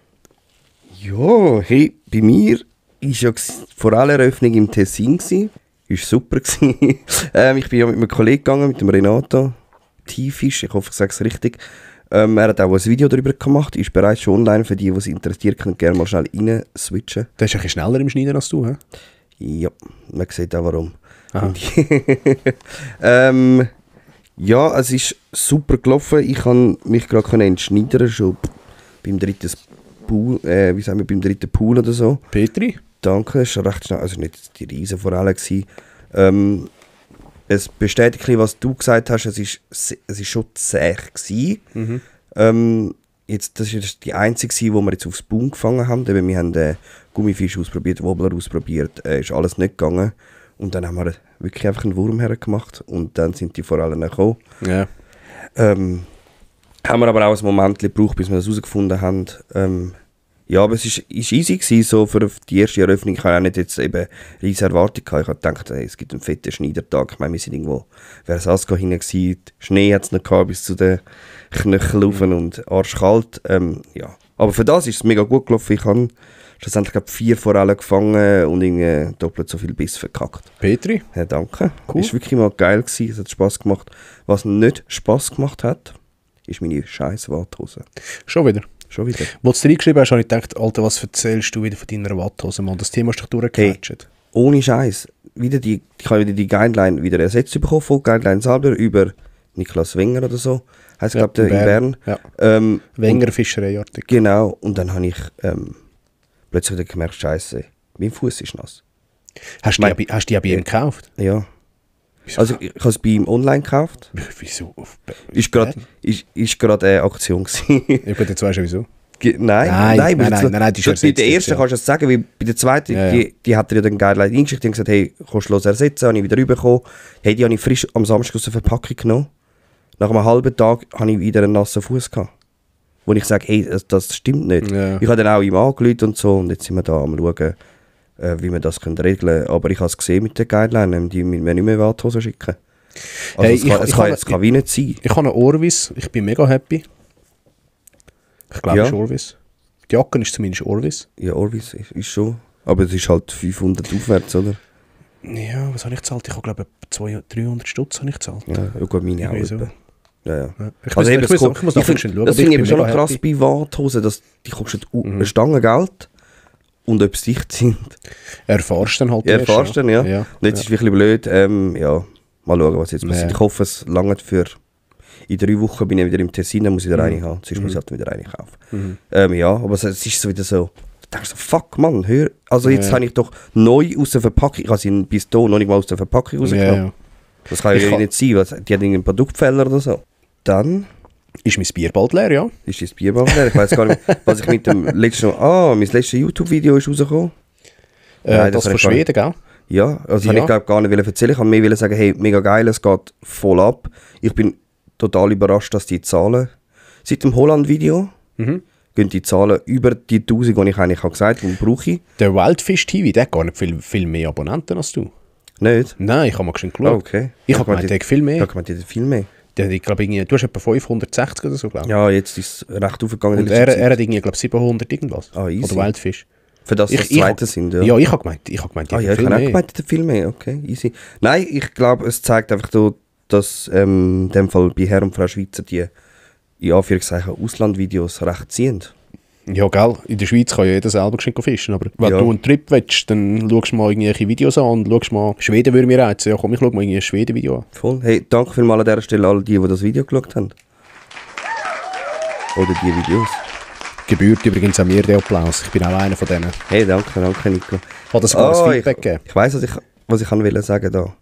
Ja, hey, bei mir war ja vor allem Eröffnung im Tessin. Ist super gewesen. Ich bin ja mit einem Kollegen gegangen, mit dem Renato Tiefisch, ich hoffe, ich sage es richtig. Er hat auch ein Video darüber gemacht, ist bereits schon online, für die es interessiert, können gerne mal schnell rein switchen. Der ist ein bisschen schneller im Schneiden als du, hä? Ja, man sieht auch warum. Aha. Ja, es ist super gelaufen. Ich konnte mich gerade entschneidern, schon beim dritten Pool, beim dritten Pool oder so. Petri? Danke, es war recht schnell, also nicht die Riesen vor allem gewesen. Es bestätigt, was du gesagt hast, es ist schon zäh gewesen. Jetzt, das ist die einzige, wo wir jetzt aufs Boom gefangen haben. Eben, wir haben Gummifisch ausprobiert, Wobbler ausprobiert, ist alles nicht gegangen. Und dann haben wir wirklich einfach einen Wurm hergemacht und dann sind die vor allem gekommen. Ja. Haben wir aber auch ein Moment gebraucht, bis wir das herausgefunden haben. Ja, aber es ist easy gewesen, so für die erste Eröffnung. Ich habe auch nicht jetzt eben riesige Erwartungen gehabt. Ich habe gedacht, hey, es gibt einen fetten Schneidertag. Ich meine, wir sind irgendwo Versaska hinein gewesen. Schnee hat es noch gehabt, bis zu den Knöcheln rauf und arschkalt. Ja. Aber für das ist es mega gut gelaufen. Ich habe schlussendlich 4 Forellen gefangen und irgendwie doppelt so viel Biss verkackt. Petri? Ja, danke. Cool. Ist wirklich mal geil gewesen. Es hat Spass gemacht. Was nicht Spass gemacht hat, ist meine scheiß Watthose. Schon wieder? Schon wieder. Als du reingeschrieben hast, habe ich gedacht, Alter, was erzählst du wieder von deiner Watthose, Mann? Das Thema ist doch durchgequetscht. Ohne Scheiß. Ich habe wieder die Guideline wieder ersetzt bekommen von Guideline selber über Niklas Wenger oder so. Heißt, Ja, glaube ich, in Bern. Ja. Und- Wenger Fischereiartikel. Genau. Und dann habe ich plötzlich wieder gemerkt, Scheiße, mein Fuß ist nass. Hast du die auch bei ihm gekauft? Ja. Wieso? Also ich habe es bei ihm online gekauft. Wieso? Ist gerade eine Aktion gewesen. Ja gut, jetzt weißt du wieso. Nein, die ist bei ersetzt der ersten jetzt, ja. kannst du es sagen, weil bei der zweiten, Ja, ja. die hat er ja dann Guideline eingeschickt und gesagt, hey, kannst du los ersetzen, habe ich wieder rübergekommen. Hey, die habe ich frisch am Samstag aus der Verpackung genommen. Nach einem halben Tag habe ich wieder einen nassen Fuß gehabt. Wo ich sage, hey, das stimmt nicht. Ja. Ich habe dann auch ihm angerufen und so und jetzt sind wir da am schauen, wie wir das regeln können. Aber ich habe es gesehen mit der Guideline, die mir nicht mehr Warthosen schicken. Also Hey, es kann wie nicht sein. Ich habe einen Orvis, ich bin mega happy. Ich glaube, Ja. es ist Orvis. Die Jacke ist zumindest Orvis. Ja, Orvis ist schon. Aber es ist halt 500 aufwärts, oder? Ja, was habe ich gezahlt? Ich habe glaube ich 300 Stutz habe ich gezahlt. Ja, gut, meine auch. Irgendwie so. etwa. Ja, ja. Ja. Ich Also eben, muss nachher ich schnell find, schauen. das aber finde ich bin eben schon noch mega krass happy. bei Warthosen, dass die kostet eine Stange Geld und ob sie dicht sind. Erfahrst dann halt Ja, erst, erfahrst dann, ja. ja. Und jetzt ist es wirklich blöd, ja, mal schauen, was jetzt passiert. Ja. Ich hoffe, es langt für... In 3 Wochen bin ich wieder im Tessin, dann muss ich da eine haben. Sonst muss ich halt wieder eine kaufen. Ja, aber es ist so wieder so... Ich denke so, fuck, Mann, hör... Also jetzt Ja. habe ich doch neu aus der Verpackung... Ich habe sie bis da noch nicht mal aus der Verpackung rausgenommen. Ja, ja. Das kann Ich ja kann- nicht sein, weil die hat irgendeinen Produktfehler oder so. Dann Ist mein Bier bald leer, ja? ist das Bier bald leer. Ich weiß gar nicht mehr, was ich mit dem letzten... mein letztes YouTube-Video ist rausgekommen. Nein, Das das von habe ich gar Schweden, gell? Ja, also Ja. habe ich glaube gar nicht erzählen. Ich wollte mehr sagen, hey, mega geil, es geht voll ab. Ich bin total überrascht, dass die Zahlen... Seit dem Holland-Video gehen die Zahlen über die 1000, die ich eigentlich habe gesagt habe, die brauche ich. Der Wildfish TV, der hat gar nicht viel mehr Abonnenten als du. Nicht? Nein, ich habe mal schon Oh, geschaut. okay. Ich habe gemeint, der hat viel mehr. Ja, ich meine, die hat viel mehr. Ich glaube, du hast etwa 560 oder so, glaube ich. Ja, jetzt ist es recht aufgegangen. in Und letzter Zeit. er hat irgendwie, glaube ich, 700 irgendwas. Ah, easy. Oder Wildfish. Für das das Zweite sind, ja. Ja, ich habe gemeint, die Ah haben ja, ich viel habe auch mehr. gemeint, die hat viel mehr. Okay, easy. Nein, ich glaube, es zeigt einfach so, dass in dem Fall bei Herr und Frau Schweizer die in Anführungszeichen Auslandvideos recht ziehend. Ja, gell, in der Schweiz kann ja jeder selber geschwind fischen, aber wenn Ja. du einen Trip willst, dann schaust du mal irgendwelche Videos an und schaust mal, Schweden würde mir reizen, ja komm, ich schau mal irgendwie ein Schweden-Video an. Voll. Hey, danke vielmals an dieser Stelle all die das Video geschaut haben. Oder die Videos. Gebührt übrigens auch mir der Applaus, ich bin auch einer von denen. Hey, danke Nico. Hat das mal ein Feedback gegeben? Ich weiss, was ich kann wollte sagen da.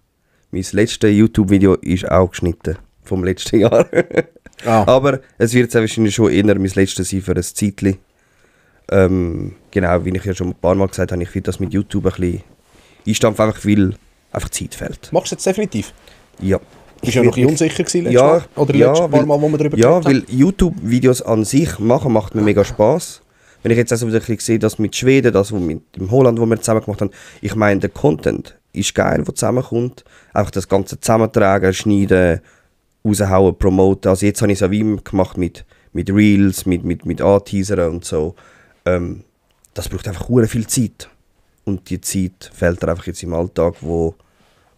Mein letztes YouTube-Video ist auch geschnitten. Vom letzten Jahr. Aber es wird sehr wahrscheinlich schon eher mein letztes sein für ein Zeitchen. Genau, wie ich ja schon ein paar Mal gesagt habe, ich finde das mit YouTube ein bisschen einstampfen, einfach weil einfach Zeit fehlt. Machst du jetzt definitiv? Ja. Bist du ja noch ein bisschen unsicher gewesen letztes Ja, Mal? Oder ja, letztes paar Mal, wo wir darüber geredet haben? weil YouTube-Videos an sich machen, macht mir mega Spaß. Wenn ich jetzt also wieder ein bisschen sehe, das mit Schweden, das mit dem Holland, wo wir zusammen gemacht haben, ich meine, der Content ist geil, der zusammenkommt. Einfach das Ganze zusammentragen, schneiden, raushauen, promoten. Also jetzt habe ich es auch wie immer gemacht mit Reels, mit Anteasern und so. Das braucht einfach hure viel Zeit. Und die Zeit fehlt mir einfach jetzt im Alltag, wo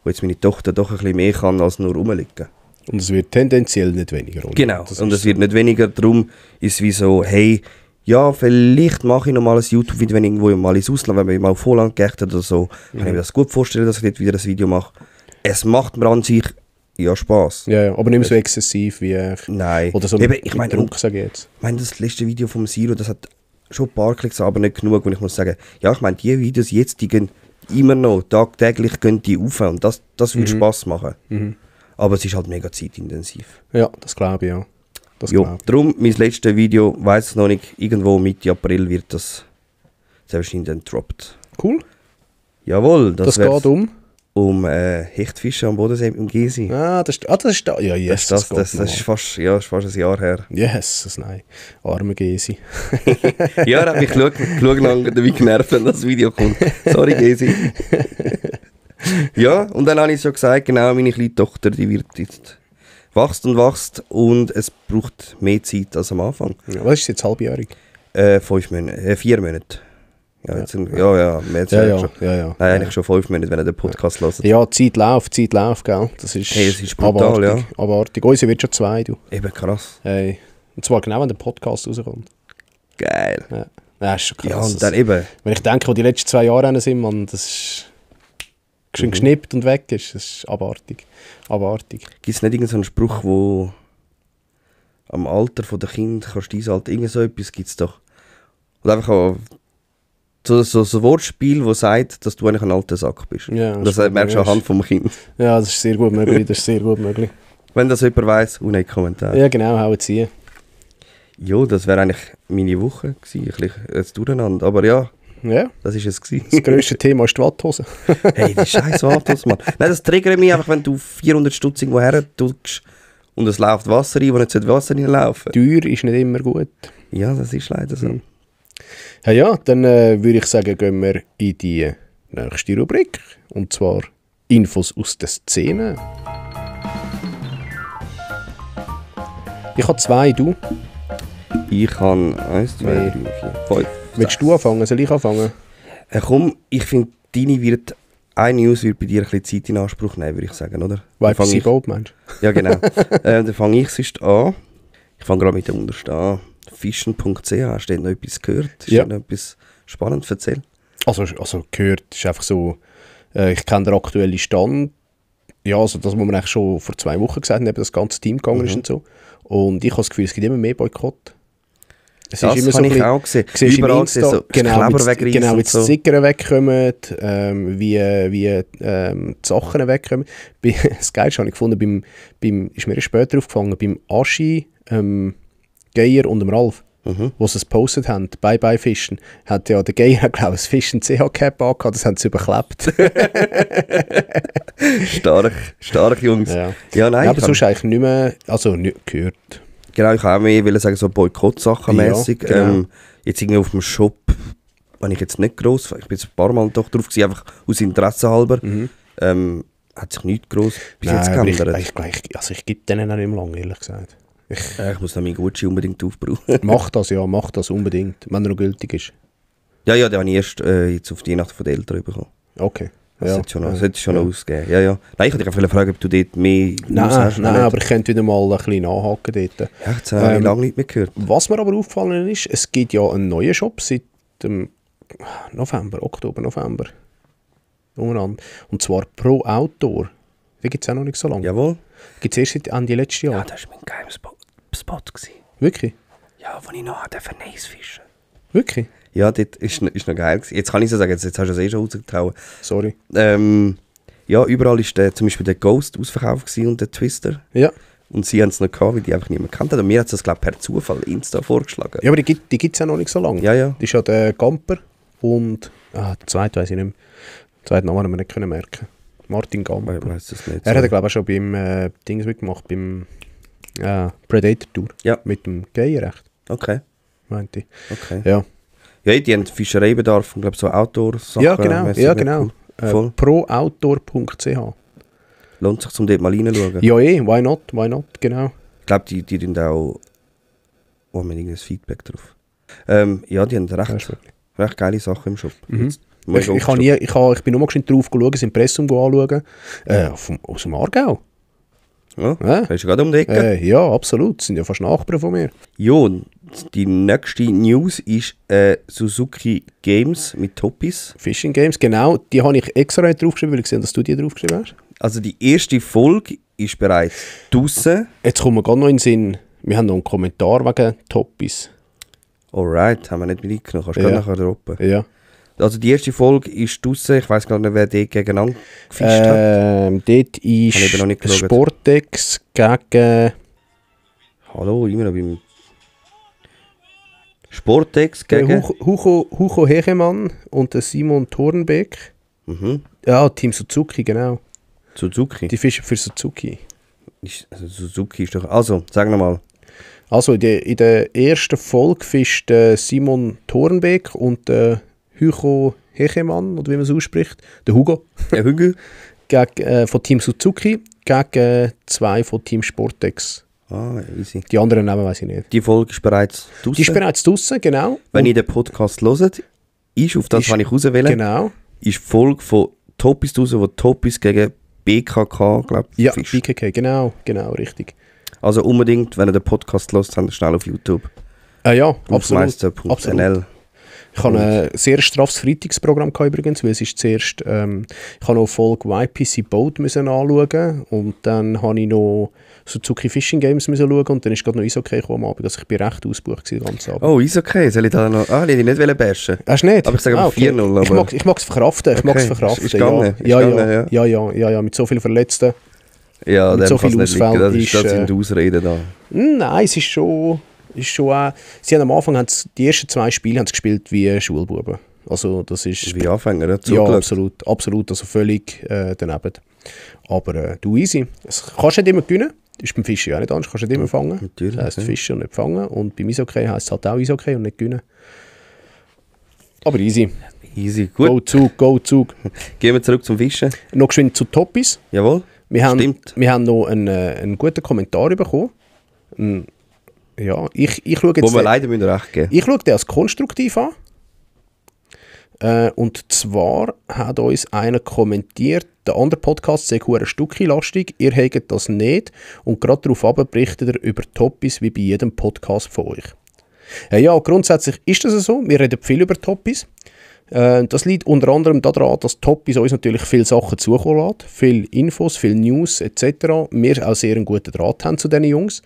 jetzt meine Tochter doch ein bisschen mehr kann als nur rumliegen. Und es wird tendenziell nicht weniger, oder? Genau, Das und ist es wird nicht weniger. Darum ist es wie so, hey, ja, vielleicht mache ich noch mal ein YouTube-Video, wenn ich irgendwo mal ins Ausland, wenn ich mal auf Holland gehe oder so, kann ich mir das gut vorstellen, dass ich dort wieder ein Video mache. Es macht mir an sich ja Spass. Ja, aber nicht mehr so exzessiv wie... Nein. Oder so Eben, mit ich meine, Druck, sage ich jetzt. Ich meine, das letzte Video vom Siro, das hat schon ein paar Klicks, aber nicht genug. Und ich muss sagen, ja, ich meine, die Videos jetzt, die gehen immer noch, tagtäglich gehen die rauf. Und das würde Spass machen. Aber es ist halt mega zeitintensiv. Ja, das glaube ich, ja. Das Jo, glaube ich. darum, mein letztes Video, weiss es noch nicht, irgendwo Mitte April wird das sehr wahrscheinlich dann gedroppt. Cool. Jawohl, Das wär's. geht um Hechtfische am Bodensee im Gysi. das ist da. Ja, yes, das geht ist noch. fast ein Jahr her. Yes, nein. Arme Gesi. Ja, er hat mich lang dabei genervt, wenn das Video kommt. Sorry, Gesi. Ja, und dann habe ich schon gesagt, genau, meine kleine Tochter, die wird jetzt wächst und es braucht mehr Zeit als am Anfang. Ja, was ist jetzt halbjährig? 5 Monate, 4 Monate. Ja, jetzt mehr jetzt schon. Ja. Nein, eigentlich schon 5 Monate, wenn er den Podcast hört. Ja, die Zeit läuft, gell. Das ist, Hey, es ist brutal, abartig, abartig. Unsere wird schon 2, du. Eben krass. Hey. Und zwar genau, wenn der Podcast rauskommt. Geil. Ja, das ist schon krass. Ja, und dann eben. Wenn ich denke, wo die letzten 2 Jahre sind, man, das ist schön geschnippt und weg ist. Das ist abartig. Abartig. Gibt es nicht irgendeinen Spruch, wo am Alter der Kind kannst du dein Alter, irgend so etwas gibt es doch. Und einfach auch so ein Wortspiel, das sagt, dass du eigentlich ein alter Sack bist. Ja, und das merkst du anhand vom Kind. Ja, das ist sehr gut möglich. Das ist sehr gut möglich. Wenn das jemand weiss, unten in die Kommentare. Ja, genau, hauen ziehen. Ja, das wäre eigentlich meine Woche gewesen, ein bisschen jetzt durcheinander. Aber ja, Ja, das ist es gewesen. das grösste Thema ist die Watthose. Hey, die scheiß Wattels, Mann. Nein, das triggert mich einfach, wenn du 400 Stutz irgendwo her tust und es läuft Wasser rein, wo nicht Wasser reinlaufen. Teuer ist nicht immer gut. Ja, das ist leider so. Ja, dann würde ich sagen, gehen wir in die nächste Rubrik. Und zwar Infos aus der Szene. Ich habe 2, du. Ich habe 1, 2, 3, 4, 5. Willst du anfangen? Soll ich anfangen? Komm, ich finde, eine News wird bei dir ein bisschen Zeit in Anspruch nehmen, würde ich sagen, oder? YPC Gold, meinst du? Ja, genau. Dann fange ich sonst an. Ich fange gerade mit der untersten an. Fischen.ch, hast du noch etwas gehört? Ist Ja. noch etwas spannend? Erzähl. Also gehört, ist einfach so, ich kenne den aktuellen Stand. Ja, also das, was wir eigentlich schon vor 2 Wochen gesagt haben, eben das ganze Team gegangen ist und so. Und ich habe das Gefühl, es gibt immer mehr Boykott. Es Das habe ich auch gesehen. Siehst du im Überall Insta, gesehen, so Kleber wegreißen genau, wie und die so. Sticker wegkommen, wie die Sachen wegkommen. Das Geilste habe ich gefunden, ist mir später aufgefallen, beim Aschi, Geier und dem Ralf, wo sie es gepostet haben, Bye Fischen, hat ja der Geier, glaube ich, das Fischen CH-Cap angehabt, das haben sie überklebt. Stark, Jungs. Ja. Ja, nein. Ja, aber sonst eigentlich nicht mehr, also nicht gehört. Genau, ich auch mehr sagen, so Boykott-Sachen mäßig. Ja, genau. Jetzt irgendwie auf dem Shop, wenn ich jetzt nicht gross, ich bin jetzt ein paar Mal doch drauf gewesen, einfach aus Interesse halber. Hat sich nichts gross bis jetzt geändert. Ich gebe denen auch nicht mehr lange, ehrlich gesagt. Ich muss noch meinen Gucci unbedingt aufbrauchen. Mach das unbedingt, wenn er noch gültig ist. Ja, den habe ich erst jetzt auf die Nacht von den Eltern bekommen. Okay. Das sollte schon noch ausgeben. Ja, ja. Nein, ich wollte dich fragen, ob du dort mehr News hast. Nein, aber ich könnte wieder mal ein bisschen nachhaken dort. Ja, jetzt habe ich lange nicht mehr gehört. Was mir aber aufgefallen ist, es gibt ja einen neuen Shop seit dem Oktober, November. Und zwar Pro Outdoor. Den gibt es auch noch nicht so lange. Jawohl. Gibt es erst seit Ende letztes Jahr. Ja, das war mein geheimer Spot. Wirklich? Ja, wo ich noch Nice fischen. Wirklich? Ja, das ist noch geil gewesen. Jetzt kann ich so sagen, jetzt hast du es eh schon rausgetrauen. Sorry. Ja, überall war zum Beispiel der Ghost ausverkauft gewesen und der Twister. Ja. Und sie haben es noch gehabt, weil die einfach niemand kannte. Und mir hat es das, glaube ich, per Zufall Insta vorgeschlagen. Ja, aber die gibt es ja noch nicht so lange. Ja, ja. Das ist ja der Gamper und... der zweite weiss ich nicht mehr. Den zweiten Namen haben wir nicht können merken. Martin Gamper. Ich weiss das nicht. Er hat, glaube ich, auch schon beim Dings mitgemacht, beim Predator Tour. Ja. Mit dem Gay-Recht, Okay. meinte ich. Okay. Ja. Ja, die haben Fischereibedarf und glaube so Outdoor-Sachen. Ja, genau. mässig Ja, nicht genau. cool. Voll. Prooutdoor.ch. Lohnt sich, um dort mal reinzuschauen. Ja, why not, genau. Ich glaube, die tun auch... Oh, wir haben irgendein Feedback drauf. Ja, die haben Das ist wirklich- recht geile Sachen im Shop. Mhm. Jetzt muss Ich bin nur mal geschwind drauf geschaut, das Impressum anschauen. Aus dem Aargau. Ja, Ja. das ist gerade um die Ecke. Ja, absolut. Das sind ja fast Nachbarn von mir. Ja, und die nächste News ist Suzuki Games mit Toppis. Fishing Games, genau. Die habe ich extra nicht draufgeschrieben, weil ich gesehen habe, dass du die draufgeschrieben hast. Also die erste Folge ist bereits draussen. Jetzt kommen wir gerade noch in den Sinn, wir haben noch einen Kommentar wegen Toppis. Alright, haben wir nicht mitgenommen. Kannst du gerne nachher droppen. Ja. Also die erste Folge ist draussen. Ich weiss gar nicht, wer die gegeneinander gefischt hat. Dort Habe ich eben noch nicht ist geschaut. Sportex gegen... Hallo, immer noch beim... Sportex gegen... Hugo Hegemann und der Simon Thornbeck. Mhm. Ja, Team Suzuki, genau. Suzuki. Die fischen für Suzuki. Also Suzuki ist doch... Also, sag nochmal. Also in der ersten Folge fischt Simon Thornbeck und Hugo Hegemann, oder wie man es ausspricht, der Hugo, Herr Hügel. von Team Suzuki gegen zwei von Team Sportex. Ah, easy. Die anderen Namen weiß ich nicht. Die Folge ist bereits draussen. Die ist bereits draussen, genau. Wenn Und ihr den Podcast hört, ist auf das, Ist- was ich auswählen genau. ist die Folge von Toppis draussen, wo Toppis gegen BKK, glaube ich, Ja, fischt. BKK, genau, richtig. Also unbedingt, wenn ihr den Podcast hört, dann schnell auf YouTube. Ja, absolut. Aufmeister.nl. Ich hatte ein sehr straffes Freitagsprogramm gehabt übrigens, weil es ist zuerst, ich habe noch Folge YPC Boat müssen anschauen und dann habe ich noch Suzuki Fishing Games müssen schauen und dann ist gerade noch Eishockey gekommen am Abend, also ich bin recht ausgebucht gewesen, den ganzen Abend. Oh, ist okay. Soll ich da noch... Ah, ich nicht bashen. Hast du nicht? Aber ich sage aber 4-0, Ich aber- mag es verkraften, Ist gegangen, ja, mit so vielen Verletzten. Ja, Mit dem so kann es viel nicht liegen. Ausfall Das ist, sind Ausreden da. Nein, es ist schon auch, sie haben am Anfang, die ersten 2 Spiele haben sie gespielt wie Schulbuben. Also das ist... Wie Anfänger, ja, Ja, zugeschaut. absolut, also völlig daneben. Aber du easy. Das kannst du nicht immer gewinnen. Das ist beim Fischen ja nicht anders, kannst du nicht immer fangen. Natürlich, Das heisst ja. Fischen und nicht fangen. Und beim Eishockey heisst es halt auch Eishockey und nicht gewinnen. Aber easy. Easy. Gut, Go Zug. gehen wir zurück zum Fischen. Noch geschwind zu Toppis. Jawohl. Wir haben noch einen guten Kommentar bekommen. Ja, ich schaue Wo jetzt... wir leider müssen recht geben. Ich schaue den als konstruktiv an. Und zwar hat uns einer kommentiert, der andere Podcast sei ein Stückchen lastig, ihr habt das nicht und gerade darauf berichtet er über Toppis wie bei jedem Podcast von euch. Ja, grundsätzlich ist das so, wir reden viel über Toppis. Das liegt unter anderem daran, dass Toppis uns natürlich viele Sachen zukommen lässt, viele Infos, viele News etc. Wir auch sehr einen guten Draht haben zu diesen Jungs.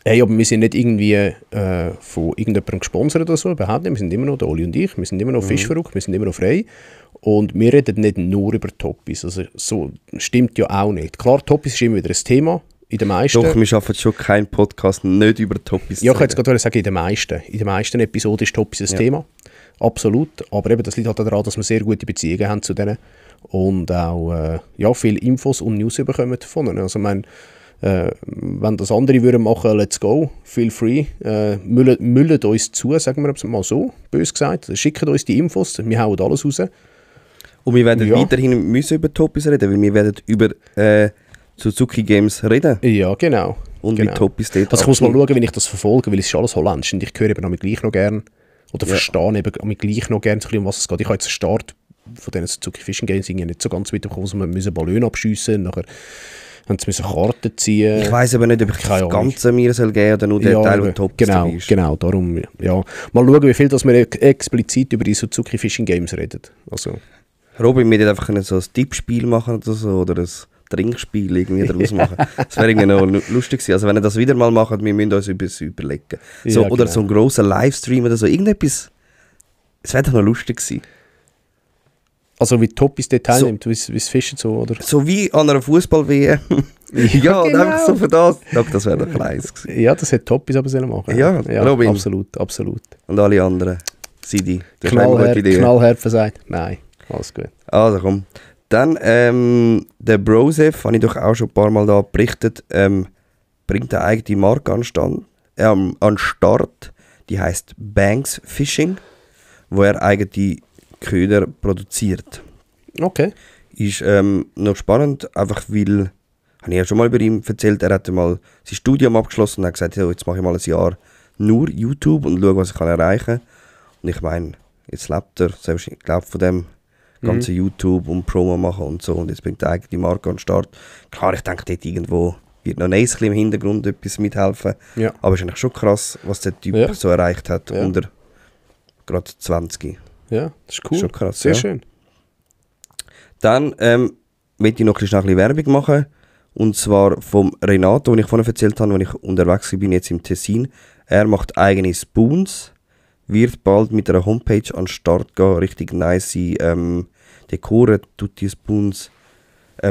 Hey, aber wir sind nicht irgendwie von irgendjemandem gesponsert oder so, überhaupt nicht. Wir sind immer noch, der Oli und ich, wir sind immer noch fischverrückt, wir sind immer noch frei. Und wir reden nicht nur über Toppis. Also so stimmt ja auch nicht. Klar, Toppis ist immer wieder ein Thema, in den meisten. Doch, wir schaffen schon keinen Podcast nicht über Toppis Ja, ich könnte jetzt gerade sagen, in den meisten Episoden ist Toppis ein Thema. Absolut. Aber eben, das liegt halt daran, dass wir sehr gute Beziehungen haben zu denen. Und auch viele Infos und News bekommen von ihnen. Also, ich meine, wenn das andere würden machen, let's go, feel free, müllen uns zu, sagen wir es mal so, bös gesagt, schicken uns die Infos, wir hauen alles raus. Und wir werden Ja. weiterhin müssen über Toppis reden, weil wir werden über Suzuki Games reden. Ja, genau. Und genau. wie Toppis dort Also ich muss mal abschneiden. schauen, wenn ich das verfolge, weil es ist alles holländisch und ich höre eben auch gleich noch gern, oder verstehe eben auch gleich noch gern, so ein bisschen, um was es geht. Ich habe jetzt einen von diesen Suzuki Fishing Games nicht so ganz weitergekommen, sondern wir müssen Ballone abschiessen, nachher haben sie Karten ziehen. Ich weiss aber nicht, ob ich das Ganze mir soll geben oder nur der Teil, der top ist. Genau, darum, ja. Mal schauen, wie viel dass wir explizit über die Suzuki Fishing Games reden. Also. Robin, wir hätten einfach so ein Tippspiel machen oder so, oder ein Trinkspiel irgendwie daraus machen. Das wäre irgendwie noch lustig gewesen. Also wenn ihr das wieder mal macht, wir müssen uns etwas überlegen. So, ja, oder so einen grossen Livestream oder so, irgendetwas. Es wäre doch noch lustig gewesen. Also wie Toppis dort teilnimmt, wie es Fischen so, oder? So wie an einer Fußball-WM. Ja, genau. Einfach so für das. Doch, das wäre doch kleines gewesen. Ja, das hätte Toppis aber sollen machen. Ja, Robin. Absolut. Und alle anderen. Sidi. Knallhart versagt. Nein, alles gut. Also komm. Dann, der Brosef, habe ich doch auch schon ein paar Mal da berichtet, bringt eine eigene Marke an Start. Die heisst Banks Fishing, wo er eigene Köder produziert. Okay. Ist noch spannend, einfach weil, habe ich ja schon mal über ihn erzählt, er hat mal sein Studium abgeschlossen und hat gesagt, ja, jetzt mache ich mal ein Jahr nur YouTube und schaue, was ich erreichen kann. Und ich meine, jetzt lebt er, selbst ich glaube von dem ganze YouTube und Promo machen und so, und jetzt bringt er eigentlich die Marke an den Start. Klar, ich denke, dort irgendwo wird noch nice im Hintergrund etwas mithelfen, aber es ist eigentlich schon krass, was der Typ so erreicht hat, unter gerade 20. Ja, das ist cool. Schon krass, sehr schön. Dann möchte ich noch ein bisschen Werbung machen, und zwar vom Renato, den ich vorhin erzählt habe, wenn ich unterwegs bin, jetzt im Tessin. Er macht eigene Spoons, wird bald mit einer Homepage an den Start gehen, richtig nice Dekoren, tut die Spoons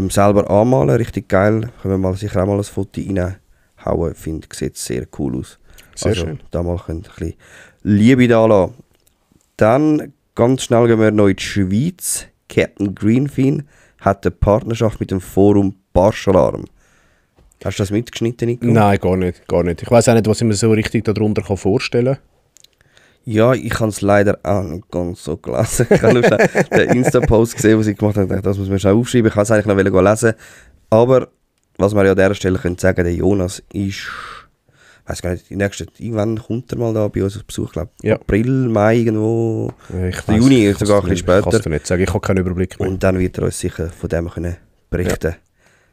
selber anmalen, richtig geil. Können wir sicher auch mal ein Foto reinhauen, finde ich, sieht sehr cool aus. Sehr schön. Da mal ein bisschen Liebe da lassen. Dann ganz schnell gehen wir noch in die Schweiz. Captain Greenfin hat eine Partnerschaft mit dem Forum Barschalarm. Hast du das mitgeschnitten, Nico? Nein, gar nicht. Ich weiss auch nicht, was ich mir so richtig darunter vorstellen kann. Ja, ich habe es leider auch nicht ganz so gelesen. Ich habe nur den Insta-Post gesehen, den sie gemacht haben. Das muss man schon aufschreiben. Ich wollte es eigentlich noch lesen. Aber was wir ja an dieser Stelle sagen können, der Jonas ist, ich weiß gar nicht, irgendwann kommt er mal da bei uns auf Besuch, glaube ich. Ja. April, Mai irgendwo. Ja, Juni, sogar ein bisschen später. Kannst du nicht sagen, ich habe keinen Überblick mehr. Und dann wird er uns sicher von dem können berichten.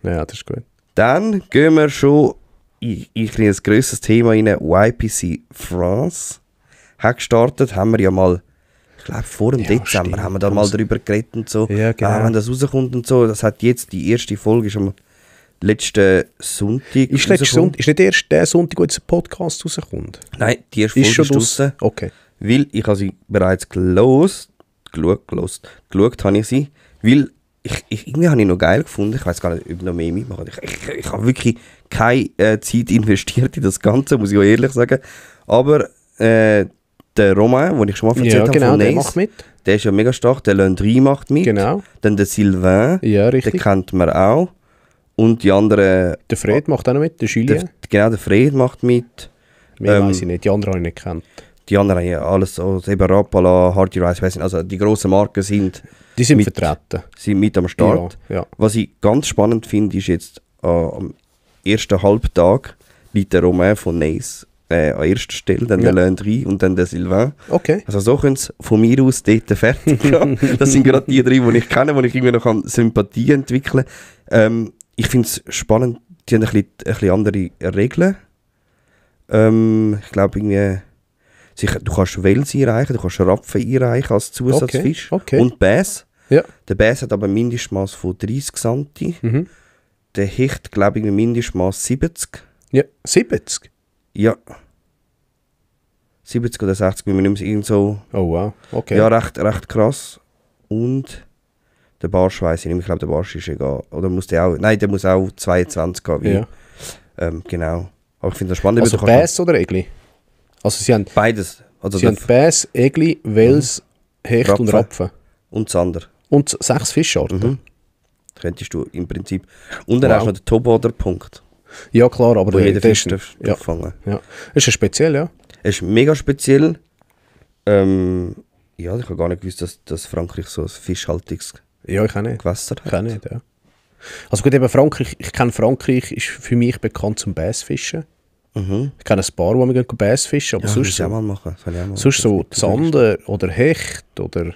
Ja, das ist gut. Dann gehen wir schon in ein grösseres Thema rein. YPC France hat gestartet, haben wir ja mal, ich glaube vor dem Dezember, haben wir da mal drüber geredet und so. Ja, genau. Wenn das rauskommt und so, das hat jetzt, die erste Folge ist am letzten Sonntag. Ist nicht erst der Sonntag, wo jetzt ein Podcast rauskommt? Nein, die erste Folge ist draussen. Okay. Weil ich habe sie bereits geschaut habe ich sie, weil irgendwie habe ich noch geil gefunden, ich weiß gar nicht, ob ich noch mehr mitmachen. Ich habe wirklich keine Zeit investiert in das Ganze, muss ich auch ehrlich sagen. Aber der Romain, den ich schon mal erzählt habe, von der macht mit. Der ist ja mega stark, der Landry macht mit. Genau. Dann der Sylvain, den kennt man auch. Und die anderen... Der Fred macht auch noch mit, der Julien. Der Fred macht mit. Mehr weiss ich nicht, die anderen habe ich nicht gekannt. Die anderen haben ja alles, also eben Rapala, Hardy Rice, weiss nicht, also die grossen Marken sind... Die sind vertreten. Sind mit am Start. Ja. Was ich ganz spannend finde, ist jetzt am ersten Halbtag liegt der Romain von Neis an erster Stelle, dann der Landry und dann der Sylvain. Okay. Also so können es von mir aus dort fertig gehen. Das sind gerade die drei, die ich kenne, wo ich irgendwie noch Sympathie entwickeln kann. Ich finde es spannend, die haben ein bisschen andere Regeln. Ich glaube irgendwie, du kannst Wels einreichen, du kannst Rapfen einreichen als Zusatzfisch. Okay. Und Bass. Ja. Der Bass hat aber ein Mindestmaß von 30 cm. Mhm. Der Hecht, glaube ich, ein Mindestmaß 70. Ja, 70? Ja. 70 oder 60, wie man nicht mehr irgend so... Oh wow, okay. Ja, recht krass. Und der Barsch weiss ich nicht mehr, ich glaube, der Barsch ist egal. Oder muss der auch... Nein, der muss auch 22 haben. Ja. Genau. Aber ich finde das spannend. Also Bass oder Egli? Also sie haben... Beides. Also sie haben Bass, Egli, Wels, Hecht Rapfen. und Rapfen. Und Sander. Und 6 Fischarten. Mhm. Könntest du im Prinzip... Und dann hast du noch den Top-Order-Punkt. Ja klar, aber jeder Fisch darf fangen. Ja. Ist ja speziell, ja. Es ist mega speziell. Ja, ich habe gar nicht gewusst, dass Frankreich so ein Fischhaltungs Gewässer hat. Ich auch nicht, ja. Also gut, eben Frankreich, ich kenne Frankreich, ist für mich bekannt zum Bassfischen. Mhm. Ich kenne ein paar, die wir Bassfischen, aber ja, sonst das mal machen. Sonst so Zander oder Hecht oder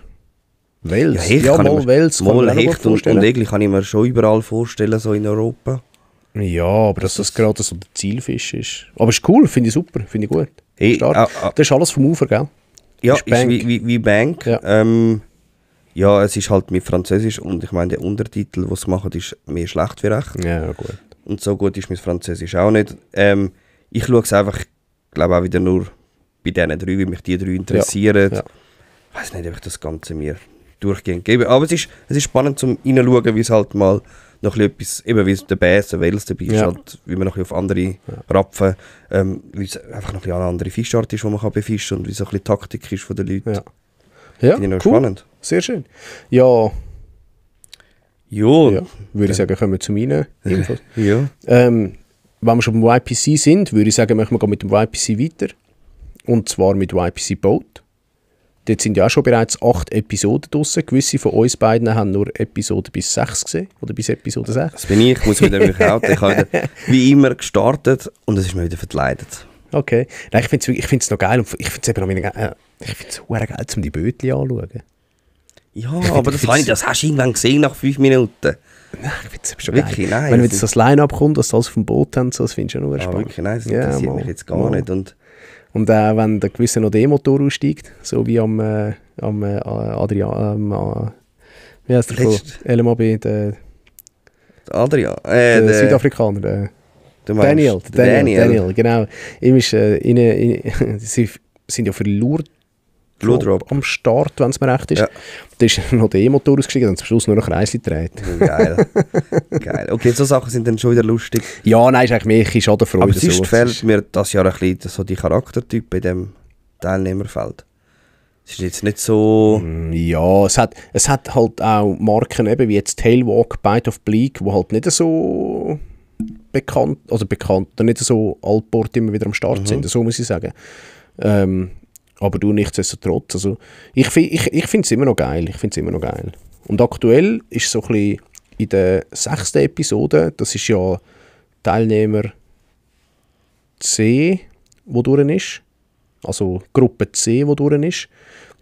Wels? Hecht Ja, kann ich mal mir- Wels kann Mal ich mir auch gut Hecht und vorstellen. Egli kann ich mir schon überall vorstellen, so in Europa. Ja, aber dass das gerade so der Zielfisch ist. Aber ist cool, finde ich super, finde ich gut. Hey, Stark. Das ist alles vom Ufer, gell? Ja, Ist Bank. wie Bank. Ja. Ja, es ist halt mit Französisch und ich meine, der Untertitel, was sie machen, ist mehr schlecht wie recht. Ja, gut. Und so gut ist mein Französisch auch nicht. Ich schaue es einfach, glaube auch wieder nur bei diesen drei, weil mich die drei interessieren. Ja. Ich weiß nicht, ob ich das Ganze mir durchgehend gebe. Aber es ist spannend zum reinschauen, wie es halt mal noch ein bisschen etwas, eben wie der Bass, der Wels dabei ist, Ja. halt, wie man noch ein bisschen auf andere Rapfen, wie es einfach noch ein bisschen eine andere Fischart ist, die man kann befischen und wie so ein bisschen die Taktik ist von den Leuten. Ja. Ja, Finde ich noch cool. spannend. Sehr schön. Ja, Jo. ja, würde ich sagen, kommen wir zu meinen Infos. Ja. Wenn wir schon beim YPC sind, würde ich sagen, machen wir mit dem YPC weiter. Und zwar mit YPC Boat. Dort sind ja auch schon bereits 8 Episoden draussen. Gewisse von uns beiden haben nur Episode bis 6 gesehen. Oder bis Episode 6. Das bin ich, muss wieder mich outen. Ich habe wieder, wie immer gestartet und es ist mir wieder verkleidet. Okay. Nein, ich finde es noch geil. Und ich finde es eben noch ich finde es verdammt geil, um die Bötchen anzuschauen. Ja, aber das hast du irgendwann gesehen nach 5 Minuten. Nein, ich finde es schon Wirklich, geil. nein, Wenn das jetzt das Line-Up kommt, dass sie alles vom Boot haben, so, das findest du ja nur Ah, spannend. wirklich, nein, das Ja, interessiert mal, mich jetzt gar mal. nicht. Und Und wenn der gewisse noch D-Motor aussteigt, so wie am Adrian, wie heißt der von Letzt- LMAB, der Adrian, der Südafrikaner, der du meinst, Daniel, genau. Ihm ist, sie sind ja für Blue Drop. am Start, wenn es mir recht ist. Ja. Da ist noch der E-Motor ausgestiegen und zum Schluss nur noch Kreisli gedreht. Geil. Geil. Okay, so Sachen sind dann schon wieder lustig. Ja, nein, ist eigentlich mehr ein Schadenfreude. Aber sonst so. fehlt mir das Jahr ein bisschen so die Charaktertyp in dem Teilnehmerfeld. Es ist jetzt nicht so... Ja, es hat halt auch Marken eben wie jetzt Tailwalk, Bite of Bleak, wo halt nicht so bekannt, oder nicht so altport immer wieder am Start sind, so muss ich sagen. Aber du nichtsdestotrotz. Also, ich finde es immer noch geil. Und aktuell ist so ein bisschen in der 6. Episode, das ist ja Teilnehmer C, wo durch ist. Also Gruppe C, wo durch ist.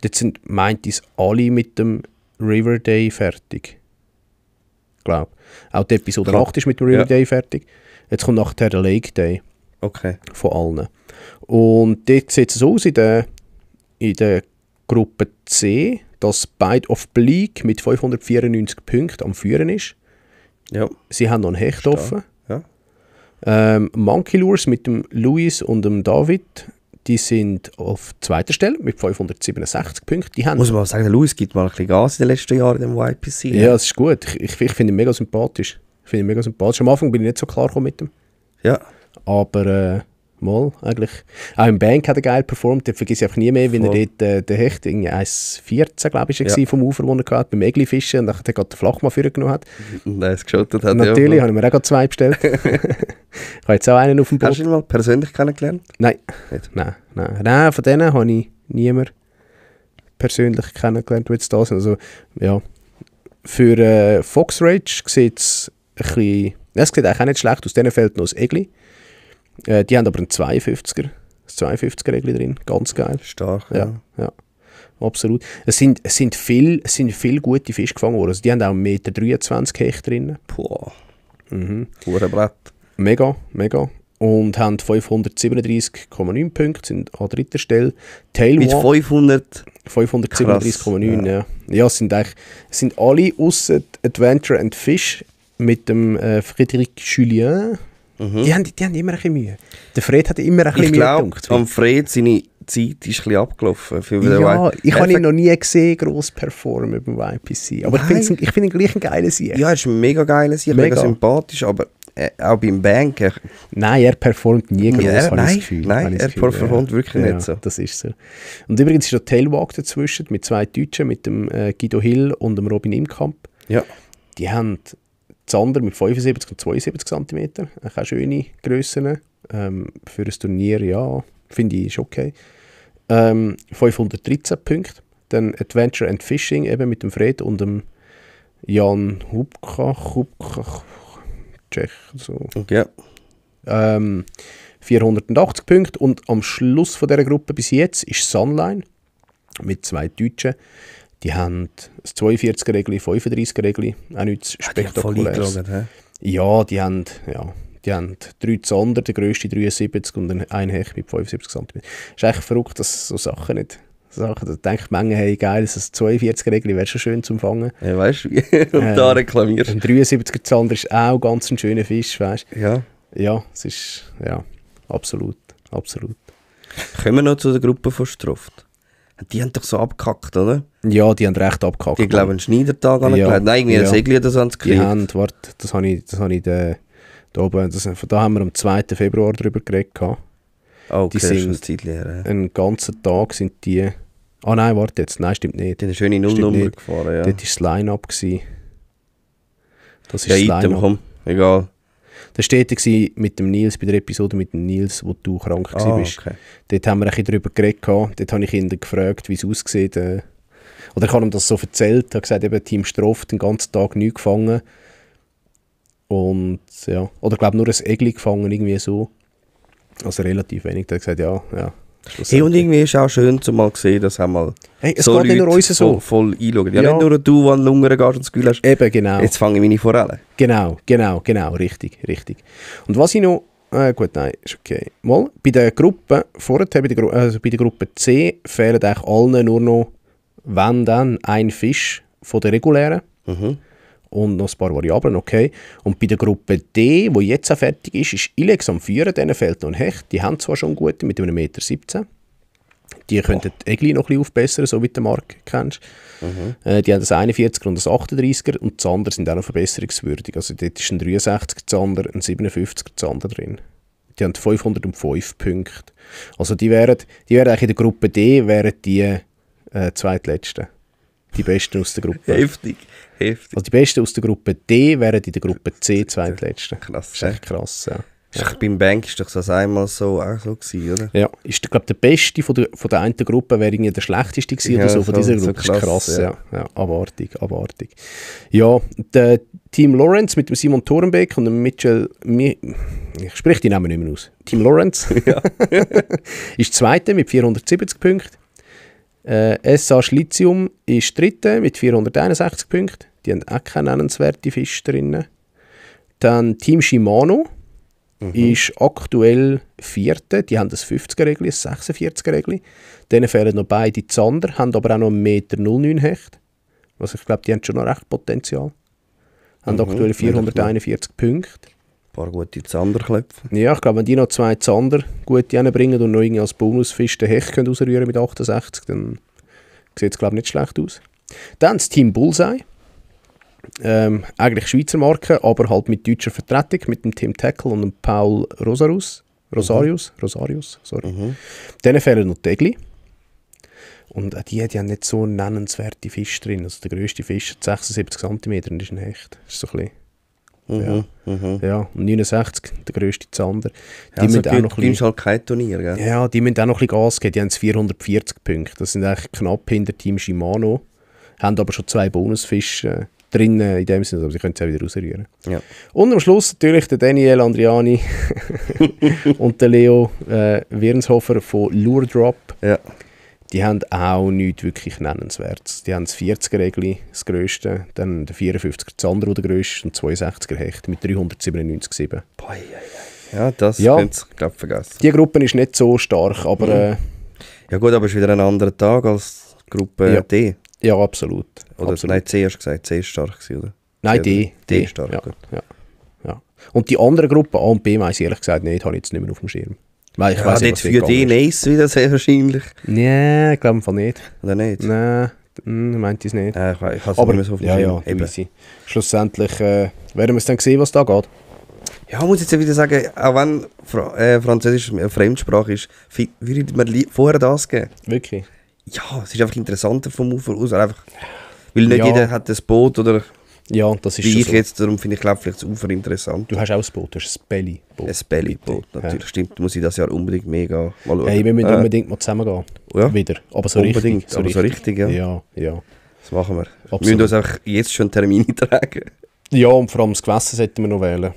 Dort sind, meint es alle mit dem River Day fertig. Ich glaube. Auch die Episode Klar. 8 ist mit dem River Ja. Day fertig. Jetzt kommt nachher der Lake Day Okay. von allen. Und dort sieht es so aus in der Gruppe C, dass Bite of Bleak mit 594 Punkten am Führen ist. Ja. Sie haben noch einen Hecht offen. Ja. Monkey Lures mit dem Luis und dem David, die sind auf 2. Stelle mit 567 Punkten. Die haben Muss man mal sagen, der Louis gibt mal ein bisschen Gas in den letzten Jahren in dem YPC. ja, das ist gut. Ich finde ihn mega sympathisch. Am Anfang bin ich nicht so klar gekommen mit ihm. Ja. Aber mal eigentlich. Auch im Bank hat er geil performt. Den vergesse ich einfach nie mehr, wenn Voll. er dort der Hecht 1,14 glaube ich war Ja. vom Ufer, wo er hatte, beim Egli-Fischen und nachher gerade den Flachmann vorgenommen hat. Und er es geschottet hat. Natürlich, Ja. habe ich mir auch gerade 2 bestellt. Ich habe jetzt auch einen auf dem Hast Boot. du ihn mal persönlich kennengelernt? Nein. Nicht? Nein, von denen habe ich niemanden persönlich kennengelernt, die jetzt da sind. Also, ja. Für Fox Rage sieht es ein bisschen... Es sieht eigentlich auch nicht schlecht aus. Denen fehlt noch das Egli. Die haben aber einen 52er. Das 52er Egli drin. Ganz geil. Stark, Ja. Absolut. Es sind viel gute Fische gefangen worden. Also die haben auch 1,23 Meter Hecht drin. Boah. Brett. Mega. Und haben 537,9 Punkte, sind an 3. Stelle. Mit Tailwalk 500. 537,9, ja. Ja, es sind alle ausser Adventure and Fish mit dem Frédéric Julien. Die haben immer ein bisschen Mühe. Der Fred hat immer ein Ich bisschen Mühe glaube, gedunkt. am Fred seine Zeit ist ein bisschen abgelaufen. Ja, ich habe ihn noch nie gesehen, gross performen beim YPC. Aber Nein. ich finde ihn gleich einen geilen Sieg. Ja, er ist mega geil, mega Mega. sympathisch, aber auch beim Bank. Nein, er performt nie gross, Ja, habe ich das Gefühl. nein, Habe ich das er Gefühl, performt wirklich nicht so. Das ist so. Und übrigens ist der Tailwalk dazwischen mit 2 Deutschen, mit dem Guido Hill und dem Robin Imkamp. Ja. Die haben Zander mit 75 und 72 cm. Auch schöne Grössen. Für ein Turnier, ja, finde ich ist okay. 513 Punkte. Dann Adventure and Fishing eben mit dem Fred und dem Jan Hubka, Tschech, so. Ja. 480 Punkte. Und am Schluss von dieser Gruppe bis jetzt ist Sunline mit 2 Deutschen. Die haben ein 42er-Regli, 35er-Regli, auch nichts Spektakuläres. Ja, die haben 3 Zander, der grösste 73 und ein Hecht mit 75 cm. Es ist echt verrückt, dass so Sachen nicht... Da denkt die Menge, hey geil, das 42er-Regli wäre schon schön zum Fangen. Ja, weißt du, und da reklamierst. Ein 73er Zander ist auch ganz ein schöner Fisch, weißt du? Ja. Ja, es ist... Ja, absolut. Kommen wir noch zu der Gruppe von Stroft. Die haben doch so abgekackt, oder? Ja, die haben recht abgekackt. Die glauben einen Schneidertag angelegt. Nein, irgendwie ein Segel oder so ans Die haben, warte, das habe ich da oben, da haben wir am 2. Februar drüber geredet. Oh, okay, die sind schon eine Zeit her. Ja. einen ganzen Tag sind die... Ah nein, warte jetzt, nein, stimmt nicht. Die haben eine schöne Nullnummer gefahren, ja. Dort war das Line-Up. Das ist ja, das Item, Line-Up. komm, egal. Das war mit dem Nils, bei der Episode mit dem Nils, wo du krank bist. Okay. Dort haben wir ein bisschen darüber geredet. Dort habe ich ihn gefragt, wie es aussieht. Oder ich habe ihm das so erzählt. Er hat gesagt, eben, Team Stroft den ganzen Tag nichts gefangen. Und ja, oder ich glaube nur ein Egli gefangen, irgendwie so. Also relativ wenig. Er hat gesagt, ja. Hey, und irgendwie ist auch schön, zu mal sehen, dass auch mal hey, es geht nicht nur uns so. Voll einschauen. Ja, nicht nur du, der an Lungern gehst und das Gefühl hast, eben, genau. Jetzt fange ich meine Forellen. Genau, richtig. Und was ich noch... gut, nein, ist okay. Mal, bei der Gruppe, vorher, bei der Gruppe C, fehlen eigentlich allen nur noch, wenn dann, ein Fisch von der regulären. Und noch ein paar Variablen, okay. Und bei der Gruppe D, die jetzt auch fertig ist Ilex am Führen, denen fehlt noch ein Hecht. Die haben zwar schon gute mit 1,17 m. Die könnten die Egli noch ein bisschen aufbessern, so wie du den Marc kennst. Die haben das 41er und das 38er und die Zander sind auch noch verbesserungswürdig. Also dort ist ein 63er Zander, ein 57er Zander drin. Die haben 505 Punkte. Also die wären eigentlich in der Gruppe D wären die zweitletzten. Die Besten aus der Gruppe. Heftig. Also die Besten aus der Gruppe D wären in der Gruppe C zweitletzten. Krass. Das ist echt krass, ja. Beim Bank war doch das einmal so, auch so gewesen, oder? Ja, ich glaube, der Beste von der einen Gruppe wäre irgendwie der Schlechteste gewesen oder so von dieser Gruppe. So krass, das ist krass, ja. Abartig. Ja, der Team Lawrence mit dem Simon Thorenbeck und dem Mitchell... Ich spreche die Namen nicht mehr aus. Team Lawrence ist Zweiter mit 470 Punkten. SA Schlitzium ist Dritte mit 461 Punkten. Die haben auch keine nennenswerten Fische drin. Dann Team Shimano ist aktuell Vierte. Die haben das 50er-Regli, das 46er-Regli. Denen fehlen noch beide Zander, haben aber auch noch 1,09 m Hecht. Also ich glaube, die haben schon noch recht Potenzial. Haben aktuell 441 Punkte. Ein paar gute Zanderklöpfe. Ja, ich glaube, wenn die noch 2 Zander gut reinbringen und noch irgendwie als Bonusfisch den Hecht rausrühren mit 68, dann sieht es, glaube ich, nicht schlecht aus. Dann das Team Bullseye. Eigentlich Schweizer Marke, aber halt mit deutscher Vertretung, mit dem Tim Tackle und dem Paul Rosarius, sorry. Denen fehlen noch die Egli. Und auch die haben nicht so nennenswerte Fische drin. Also der grösste Fisch hat 76 cm und ist ein Hecht. Das ist so ein bisschen... Ja, und 69, der grösste Zander. Die müssen auch noch halt kein Turnier, gell? Ja, die müssen auch noch ein bisschen Gas geben. Die haben 440 Punkte. Das sind eigentlich knapp hinter Team Shimano. Haben aber schon 2 Bonusfische drin, in dem Sinne, aber sie können es auch wieder rausrühren. Ja. Und am Schluss natürlich der Daniel Andriani und der Leo Wirnshofer von Lure Drop. Ja. Die haben auch nichts wirklich Nennenswertes. Die haben das 40er-Regli, das grösste, dann der 54er Zander, der grösste, und 62er Hecht mit 397,7. Ja, das könnt ihr, glaube ich, vergessen. Die Gruppe ist nicht so stark, aber... ja gut, aber es ist wieder ein anderer Tag als Gruppe D. Ja, absolut. Nein, C hast du gesagt, C ist stark gewesen, oder? Nein, D. D ist stark, ja, gut. Ja. Und die andere Gruppe, A und B, weiss ich ehrlich gesagt nicht, habe ich jetzt nicht mehr auf dem Schirm. Weil ich weiss nicht, was für die Nice wieder sehr wahrscheinlich. Nee, ich glaube einfach nicht. Oder nicht? Nein, meint ich es nicht. Ich habe es aber nicht mehr so auf dem Schirm. Ja, easy. Schlussendlich werden wir es dann sehen, was da geht. Ja, ich muss jetzt wieder sagen, auch wenn Französisch eine Fremdsprache ist, würde man vorher das geben. Wirklich? Ja, es ist einfach interessanter vom Ufer aus. Einfach, weil nicht jeder hat ein Boot oder... Ja, das ist wie ich so. jetzt, darum finde ich vielleicht das Ufer interessant. Du hast auch ein Boot, du hast ein Belly-Boot. Ein Belly-Boot, natürlich. Stimmt, muss ich das Jahr unbedingt mega mal schauen. Hey, wir müssen unbedingt mal zusammen gehen. Ja. Wieder. Aber so unbedingt, richtig. aber so richtig, ja. Ja. Das machen wir. Absolut. Wir müssen uns einfach jetzt schon Termine tragen. Ja, und vor allem das Gewässer sollten wir noch wählen.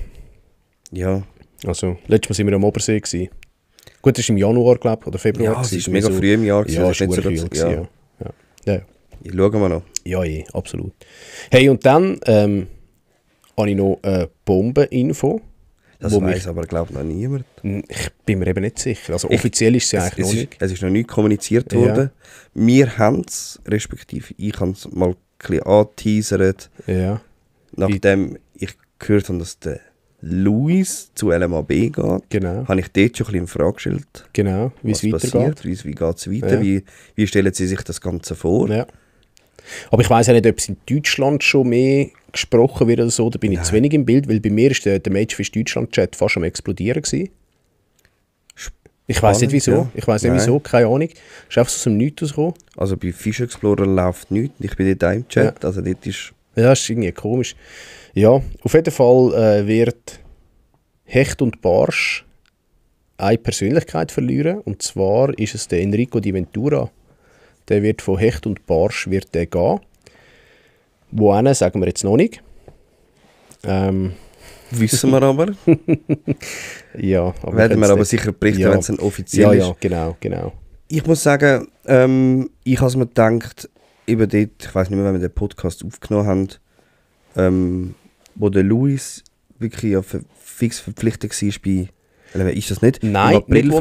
Ja. Also, letztes Mal sind wir am Obersee gewesen. Gut, das war im Januar, glaube ich, oder Februar. Ja, es war mega früh im Jahr. Ja, es war nicht so kühl. Schauen wir noch. Ja, absolut. Hey, und dann habe ich noch eine Bombeninfo. Das weiss aber, glaube ich, noch niemand. Ich bin mir eben nicht sicher. Also offiziell ist sie eigentlich noch nicht. Es ist noch nicht kommuniziert worden. Wir haben es, respektive ich habe es mal ein bisschen angeteasert. Ja. Nachdem ich gehört habe, dass der Luis zu LMAB geht, Genau. habe ich dort schon ein bisschen in Frage gestellt. Genau, wie es weitergeht. Wie geht es weiter? Ja. Wie stellen Sie sich das Ganze vor? Ja. Aber ich weiss ja nicht, ob es in Deutschland schon mehr gesprochen wird oder so. Da bin ich zu wenig im Bild, weil bei mir ist der Matchfish Deutschland-Chat fast am explodieren gewesen. Ich weiss nicht wieso. Ja. Ich weiss nicht wieso, keine Ahnung. Ist einfach so aus dem Nichts rausgekommen. Also bei Fish Explorer läuft nichts. Ich bin dort auch im Chat. Ja. Also dort ist... Ja, das ist irgendwie komisch. Ja, auf jeden Fall wird Hecht und Barsch eine Persönlichkeit verlieren. Und zwar ist es der Enrico Di Ventura. Der wird von Hecht und Barsch wird der gehen. Wohin, sagen wir jetzt noch nicht. Wissen wir aber. Ja, aber Werden wir aber sicher berichten, wenn es dann offiziell ist. Ja, genau. Ich muss sagen, ich habe mir gedacht, eben dort, ich weiß nicht mehr, wenn wir den Podcast aufgenommen haben, wo der Luis wirklich ja fix verpflichtet war bei... Ist das nicht? Nein, nicht wo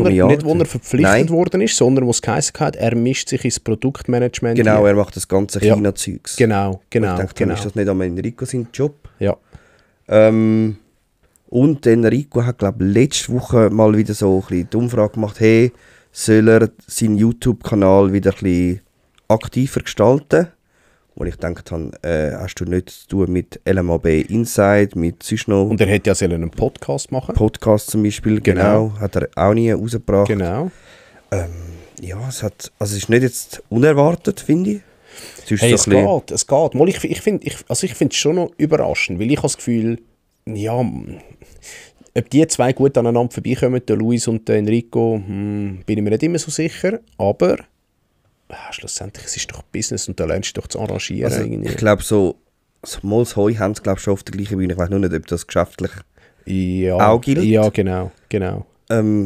er verpflichtet Nein. worden ist, sondern wo es geheißen hat, er mischt sich ins Produktmanagement. Genau, hier. er macht das ganze Ja. China-Zeugs. Genau. Ich dachte, dann ist das nicht am Enrico sein Job. Ja. Und Enrico hat, glaube ich, letzte Woche mal wieder so ein bisschen die Umfrage gemacht, hey, soll er seinen YouTube-Kanal wieder ein bisschen aktiver gestalten? Wo ich gedacht habe, hast du nichts zu tun mit LMAB Inside, mit sonst noch Und er hätte ja einen Podcast machen. Podcast zum Beispiel, Genau. genau, hat er auch nie rausgebracht. Genau. Ja, es ist nicht jetzt unerwartet, finde ich. Es ist Hey, so es ein bisschen- geht, es geht. Mal, ich finde es schon noch überraschend, weil ich habe das Gefühl, ja, ob die zwei gut aneinander vorbeikommen, der Luis und der Enrico, bin ich mir nicht immer so sicher, aber schlussendlich es ist doch Business und da lernst du doch zu arrangieren. Also, irgendwie. ich glaube, so Mols Heu haben es, glaube ich, schon auf der gleichen Bühne. Ich weiß nur nicht, ob das geschäftlich Ja, auch gilt. Ja, genau.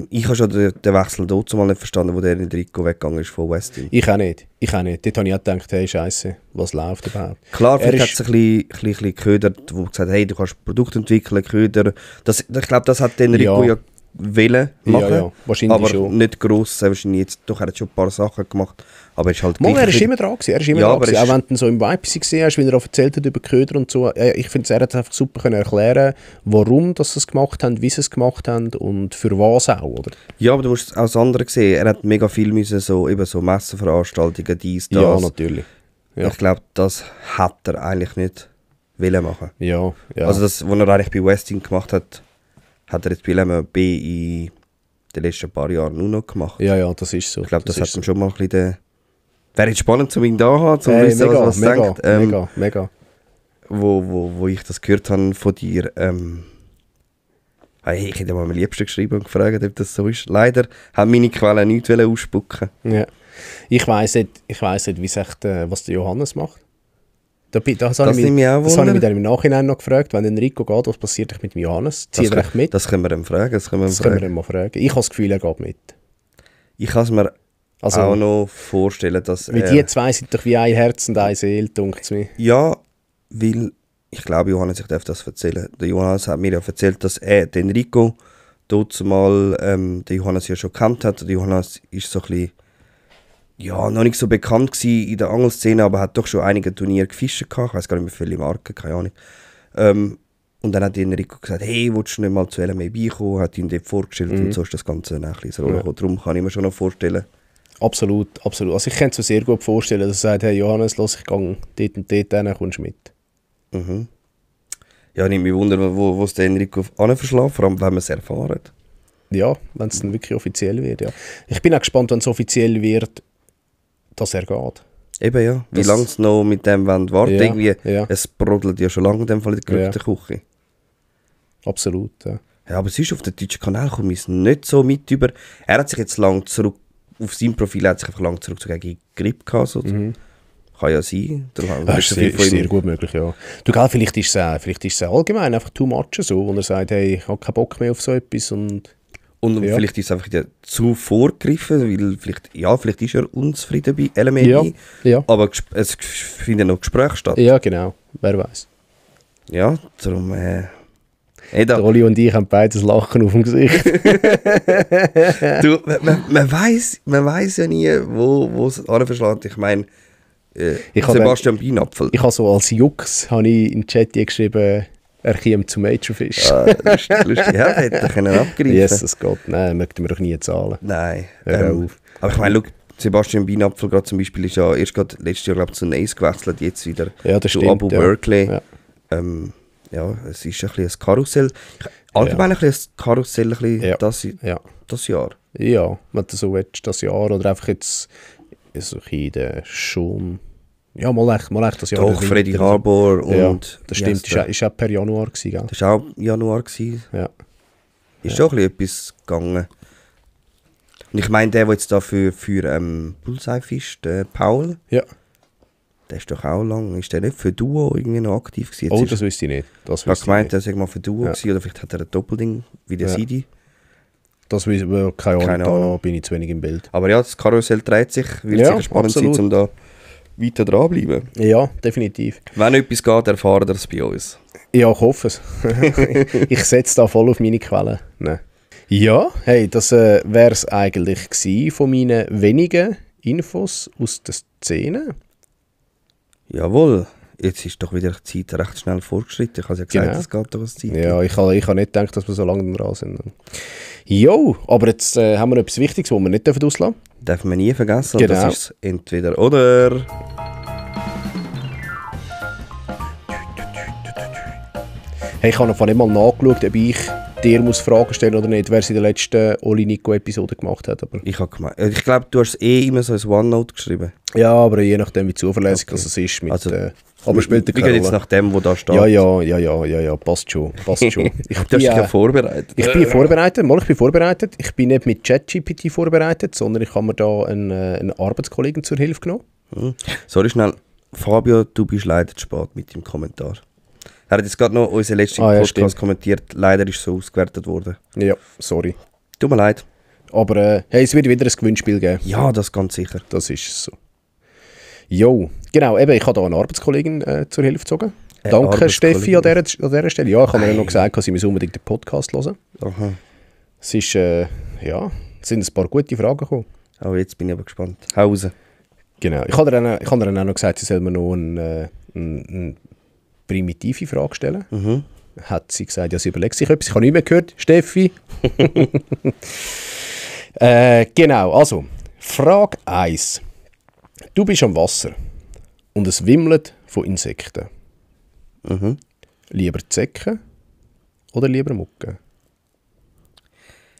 Ich habe schon den Wechsel dort mal nicht verstanden, wo der Enrico weggegangen ist von Westin. Ich auch nicht. Dort habe ich auch gedacht, hey, Scheiße, was läuft überhaupt? Klar, Er vielleicht ist- hat es ein bisschen geködert, wo gesagt hey, du kannst Produkt entwickeln, ködern. Ich glaube, das hat Enrico ja wollen machen. Ja, wahrscheinlich aber schon. nicht gross. Wahrscheinlich jetzt, doch, er hat schon ein paar Sachen gemacht. Aber er ist halt Mal, gleich er ist ein immer dran gewesen. Er ist immer Ja, dran aber gewesen. ist- Auch wenn du ihn so im Vibe gesehen hast, wie er auch erzählt hat über Köder und so. Ich finde, er hat einfach super können erklären, warum dass sie es gemacht haben, wie sie es gemacht haben und für was auch, oder? Ja, aber du musst auch das andere sehen. Er hat mega viel müssen, so Messenveranstaltungen, dies, das. Ja, natürlich. Ja. Ich glaube, das hat er eigentlich nicht wollen machen. Ja. Also das, was er eigentlich bei Westin gemacht hat, hat er jetzt bei LMAB in den letzten paar Jahren nur noch gemacht. ja, das ist so. Ich glaube, das hat ist ihm schon mal ein bisschen... Wäre jetzt spannend, um ihn da zu haben, zu Hey, wissen, was er denkt. mega. Wo ich das gehört habe von dir, hey, ich hätte mal am liebsten geschrieben und gefragt, ob das so ist. Leider haben meine Quellen nichts ausspucken. Ja. Ich weiss nicht, wie es echt, was der Johannes macht. Das nimmt mich auch das habe ich Wunder. mich dann im Nachhinein noch gefragt, wenn Enrico geht, was passiert mit dem Johannes? Zieht er echt mit? Das können wir ihm fragen. Das können wir ihm Das können wir fragen. ihn mal fragen. Ich habe das Gefühl, er geht mit. Ich kann es mir Also, auch noch vorstellen, dass weil die zwei sind doch wie ein Herz und eine Seele, denkt es mir. Ja, weil ich glaube, Johannes, ich darf das erzählen. Der Johannes hat mir ja erzählt, dass er den Enrico dort mal den Johannes ja schon kennt hat. Der Johannes ist so ein bisschen, ja, noch nicht so bekannt gewesen in der Angelszene, aber hat doch schon einige Turniere gefischt gehabt. Ich weiß gar nicht mehr viele Marken, keine Ahnung. Und dann hat Enrico gesagt, hey, willst du nicht mal zu LMAB kommen? Hat ihn dort vorgestellt und so ist das Ganze dann ein bisschen ins Rollen gekommen. Darum kann ich mir schon noch vorstellen. Absolut. Also ich kann es mir sehr gut vorstellen, dass er sagt, hey Johannes, los, ich gehe dort und dort hin, kommst du mit. Ja, nicht mich wundern, wo es der Enrico anverschlägt, vor allem wenn man es erfahren. Ja, wenn es dann wirklich offiziell wird, ja. Ich bin auch gespannt, wenn es offiziell wird, dass er geht. Eben ja, wie Das- lange es noch mit dem warten. Ja, Irgendwie, ja. es brodelt ja schon lange in dem Fall in der Gerüchteküche. Absolut, ja. Ja, aber sonst auf den deutschen Kanal komme ich es nicht so mit über. Er hat sich jetzt lang zurück, auf seinem Profil hat sich einfach lang zurückgezogen gegen Grip gehabt. So. Kann ja sein. Darum haben wir Das nicht ist so viel sehr, von ist ihm. sehr gut möglich, ja. Du, gell, vielleicht ist es allgemein einfach too much so, wo er sagt, hey, ich habe keinen Bock mehr auf so etwas und Und Ja. vielleicht ist es einfach wieder zu vorgegriffen, weil vielleicht ist er unzufrieden bei LMNI, Ja. aber es findet noch Gespräche statt. Ja, genau. Wer weiß. Ja, darum... Der Oli und ich haben beides Lachen auf dem Gesicht. Du, man weiss ja nie, wo es anverschlägt. Ich meine, Ich habe Sebastian Bienapfel. Ich habe so als Jux habe ich in den Chat geschrieben, er käme zu Majorfish. Lustig. Ja, hätte er können abgreifen. Jesus Gott, nein, möchten wir doch nie zahlen. Nein. Hör auf. Aber ich meine, schau, Sebastian Bienapfel gerade zum Beispiel ist ja erst gerade letztes Jahr, glaube ich, zu Nace gewechselt, jetzt wieder Ja, das zu stimmt. Abu ja. Berkeley. Ja. Ja, es ist ein bisschen ein Karussell. Allgemein ein bisschen ein Karussell ein bisschen Ja. das Jahr. Ja, wenn du so willst, das Jahr oder einfach jetzt so in der schon... Ja, mal echt das Jahr. Doch, der Freddy Winter. Harbour und... Ja, das wie stimmt, heisst der? ist auch per Januar gewesen, gell? Das war auch Januar. Gewesen. Ja. Ist schon ein bisschen etwas gegangen. Und ich meine, der jetzt da für Bullseye fischt, der Paul, Ja. der ist doch auch lang, ist der nicht für Duo irgendwie noch aktiv gewesen? Oh, Jetzt das wüsste ich nicht. Das ich habe wüsste ich gemeint, nicht. der sei mal für Duo Ja. gewesen, oder vielleicht hat er ein Doppelding wie der Ja. Sidi. Das wüsste ich, keine Ahnung, Keine da Ahnung. bin ich zu wenig im Bild. Aber ja, das Karussell dreht sich, wird Ja, sicher spannend absolut. sein, um da weiter dranbleiben. Ja, definitiv. Wenn etwas geht, erfahren wir es bei uns. Ja, ich hoffe es. Ich setze da voll auf meine Quellen. Nein. Ja, hey, das wäre es eigentlich gewesen von meinen wenigen Infos aus der Szene. Jawohl, jetzt ist doch wieder die Zeit recht schnell fortgeschritten. Ich habe ja gesagt, Genau. es geht doch eine Zeit. Ja, ich habe nicht gedacht, dass wir so lange dran sind. Jo, aber jetzt haben wir noch etwas Wichtiges, was wir nicht auslassen dürfen. Darf man nie vergessen, und Genau. das ist entweder oder. Hey, ich habe noch nicht mal nachgeschaut, ob ich dir muss Fragen stellen oder nicht, wer es in der letzten Oli-Nico-Episode gemacht hat. Aber Ich glaube, du hast immer so ein OneNote geschrieben. ja, aber je nachdem, wie zuverlässig Okay. das ist. Mit, Also, aber spielt wir keine gehen jetzt Rolle. nach dem, was da steht. Ja, passt schon. Passt schon. Du hast dich ja vorbereitet. Ich bin vorbereitet. Ich bin nicht mit ChatGPT vorbereitet, sondern ich habe mir da einen Arbeitskollegen zur Hilfe genommen. Sorry, schnell. Fabio, du bist leider zu spät mit dem Kommentar. Er hat jetzt gerade noch unseren letzten Ja, Podcast stimmt. kommentiert. Leider ist so ausgewertet worden. Ja, sorry. Tut mir leid. Aber hey, es wird wieder ein Gewinnspiel geben. Ja, das ganz sicher. Das ist so. Jo, genau, eben, ich habe da eine Arbeitskollegin zur Hilfe gezogen. Eine Danke Arbeitskollegin? Steffi an dieser Stelle. Ja, ich habe mir ja noch gesagt, sie muss unbedingt den Podcast hören. Aha. Es ist, es sind ein paar gute Fragen gekommen. Oh, jetzt bin ich aber gespannt. Hause. Genau. Ich habe ihr dann auch noch gesagt, sie soll mir noch eine primitive Frage stellen. Hat sie gesagt, ja, sie überlegt sich etwas. Ich habe nicht mehr gehört, Steffi. Genau, also, Frage 1. Du bist am Wasser und es wimmelt von Insekten. Lieber Zecken oder lieber Mucke?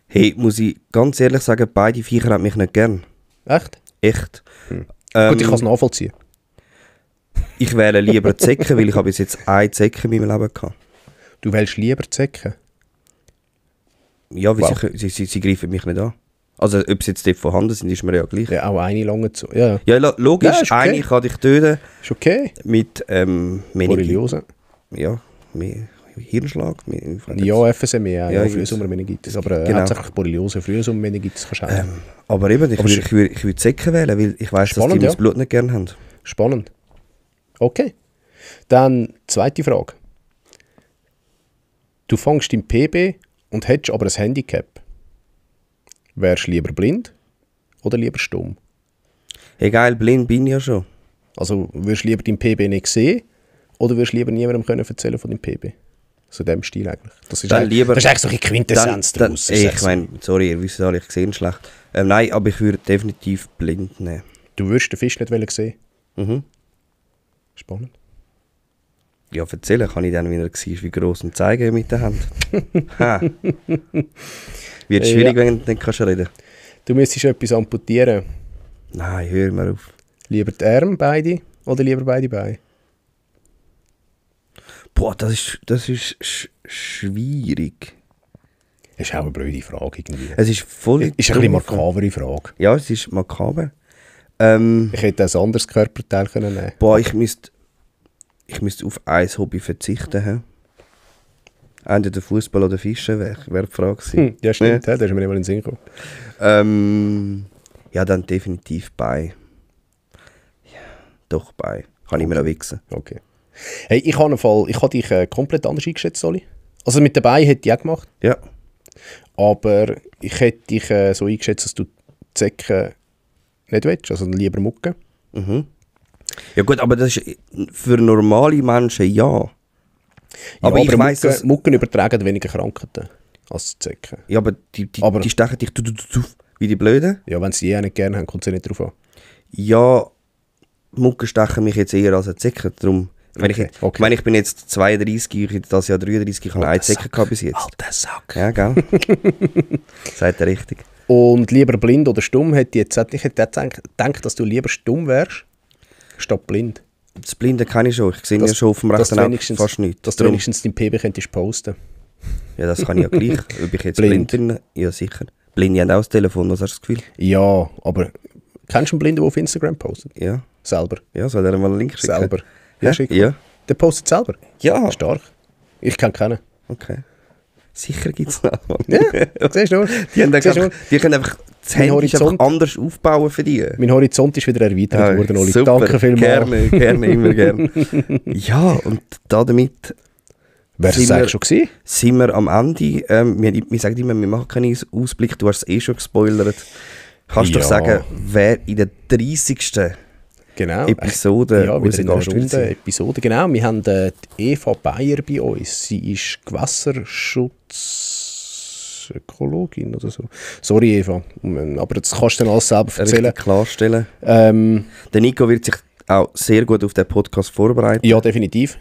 Hey, muss ich ganz ehrlich sagen, beide Viecher haben mich nicht gern. Echt? Echt. Gut, ich kann es nachvollziehen. Ich wähle lieber Zecken, weil ich habe bis jetzt eine Zecke in meinem Leben gehabt. Du willst lieber Zecken? Ja, weil Wow. sie greifen mich nicht an. Also, ob sie jetzt dort vorhanden sind, ist mir ja gleich. Ja, auch eine lange zu. Ja, Ja, logisch, Ja, ist okay. eine kann dich töten ist okay. mit Meningitis. Borreliose. Ja, Hirnschlag. Ja, FSME, Ja, ja, ich Frühsommermeningitis. Aber Genau. hauptsächlich Borreliose, Frühsommermeningitis kannst du auch. Aber eben, Aber ich würde Zecken wählen, weil ich weiss, dass die Spannend, das ja. Blut nicht gern haben. Spannend. Okay. Dann zweite Frage. Du fängst im PB und hättest aber ein Handicap. Wärst du lieber blind oder lieber stumm? Egal, blind bin ich ja schon. Also würdest du lieber dein PB nicht sehen oder würdest du lieber niemandem können erzählen von deinem PB? So in dem Stil eigentlich. Das ist Dann eigentlich, lieber- das ist eigentlich so eine Quintessenz daraus. Ich meine, sorry, ihr wisst alle, ich sehe ihn schlecht. Nein, aber ich würde definitiv blind nehmen. Du würdest den Fisch nicht sehen. Mhm. Spannend. Ja, erzählen kann ich dann, wie er war, wie gross und zeigen mit der Hand. Ha. Wird schwierig, Ja. wenn du nicht kannst reden. Du müsstest etwas amputieren. Nein, hör mal auf. Lieber die Arme, beide, oder lieber beide Beine? Boah, das ist schwierig. Das ist auch eine blöde Frage irgendwie. Es ist voll... Ist eine bisschen makabere Frage. Ja, es ist makaber. Ich hätte ein anderes Körperteil können nehmen. Boah, ich müsste auf ein Hobby verzichten. He? Entweder Fußball oder Fischen wäre die Frage gewesen. Ja, stimmt, ja. Da ist mir immer in den Sinn gekommen. Ja, dann definitiv bei. Ja, doch bei. Kann ich mir noch wichsen. Okay. Hey, ich habe dich komplett anders eingeschätzt, Oli. Also mit dabei hätte ich auch gemacht. Ja. Aber ich hätte dich so eingeschätzt, dass du Zecken nicht willst, also lieber Mucke. Mhm. Ja gut, aber das ist für normale Menschen ja. Aber ich weiss, dass... Mucken übertragen weniger Krankheiten als Zecken. Ja, aber die stechen dich wie die Blöden. Ja, wenn sie nicht gerne haben, kommt es nicht drauf an. Ja, Mucken stechen mich jetzt eher als eine Zecke. Darum, ich meine, ich bin jetzt 32, ich hätte das Jahr 33, ich habe eine Zecke gehabt bis jetzt. Alter Sack. Ja, gell? Sagt er richtig. Und lieber blind oder stumm, ich hätte jetzt gedacht, dass du lieber stumm wärst, statt blind. Das Blinde kenne ich schon, ich sehe ja schon auf dem rechten Auge fast nichts. Dass du wenigstens dein PB könntest posten. Ja, das kann ich ja gleich. Ob ich jetzt blind bin, ja sicher. Blinde haben auch das Telefon, was hast du das Gefühl? Ja, aber kennst du einen Blinden, der auf Instagram postet? Ja. Selber? Ja, soll er mal einen Link schicken? Selber? Ja, schicken. Ja. Der postet selber? Ja. Stark. Ich kenne keinen. Okay. Sicher gibt es noch. Ja, siehst du. Die können einfach das Handy einfach anders aufbauen für dich. Mein Horizont ist wieder erweitert worden, Oli. Super. Danke vielmals. Gerne, immer gerne. Ja, und damit wäre es eigentlich schon gewesen? Sind wir am Ende. Wir sagen immer, wir machen keinen Ausblick. Du hast es eh schon gespoilert. Kannst du doch sagen, wer in der 30. Episode unser Gast wird sein? Episode, genau. Wir haben die Eva Bayer bei uns. Sie ist Gewässerschutzökologin oder so. Sorry, Eva, aber das kannst du dann alles selber erzählen. Richtig klarstellen. Der Nico wird sich auch sehr gut auf den Podcast vorbereiten. Ja, definitiv.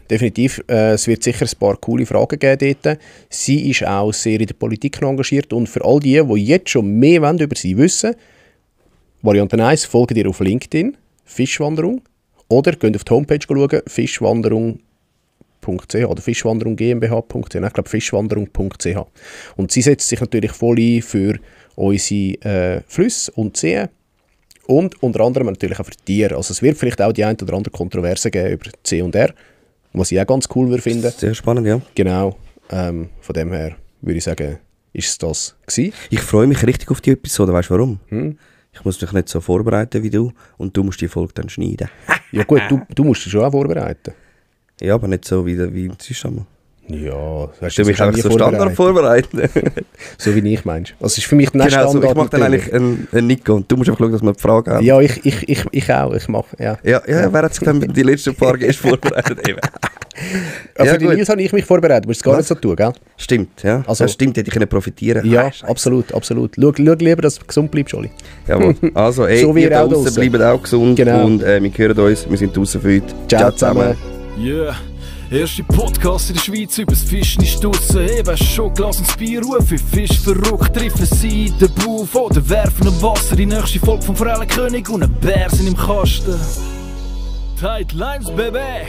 Es wird sicher ein paar coole Fragen geben dort. Sie ist auch sehr in der Politik engagiert und für all die jetzt schon mehr über sie wissen, Variante 1, folgt ihr auf LinkedIn, Fischwanderung, oder geht auf die Homepage schauen, fischwanderung.ch oder fischwanderunggmbh.ch, ich glaube fischwanderung.ch. Und sie setzt sich natürlich voll ein für unsere Flüsse und Seen und unter anderem natürlich auch für Tiere. Also es wird vielleicht auch die ein oder andere Kontroverse geben über C&R, was ich auch ganz cool würde finden. Sehr spannend, ja. Genau, von dem her würde ich sagen, ist es das gewesen. Ich freue mich richtig auf die Episode, weißt du warum? Ich muss mich nicht so vorbereiten wie du und du musst die Folge dann schneiden. Ja gut, du musst dich schon auch vorbereiten. Ja, aber nicht so wie im Zusammen. Ja, hast du mich einfach so Standard vorbereiten. So wie ich meinst. Also ist für mich der Standard. So, ich mache dann eigentlich einen Nico und du musst einfach schauen, dass wir die Frage haben. Ja, ich auch. Ich mache, ja. Ja, wer hat sich dann die letzten paar Gäste vorbereitet? Eben. Ja, für die News habe ich mich vorbereitet. Du musst es gar nicht so tun, gell? Stimmt, ja. Also, das stimmt, hätte ich profitieren können. Ja, absolut. Schau lieber, dass du gesund bleibst, Oli. Jawohl. Also, so ihr da draussen bleibt auch gesund. Genau. Und wir hören uns. Wir sind draussen für heute. Ciao zusammen. Yeah. Erste Podcast in der Schweiz übers Fischen ist draussen. Eben schon Glas ins Bier rufen. Fisch verrückt, treffen sie den Buff oder werfen im Wasser. Die nächste Folge vom Forellenkönig und ein Bär sind im Kasten. Tight Lines, Baby!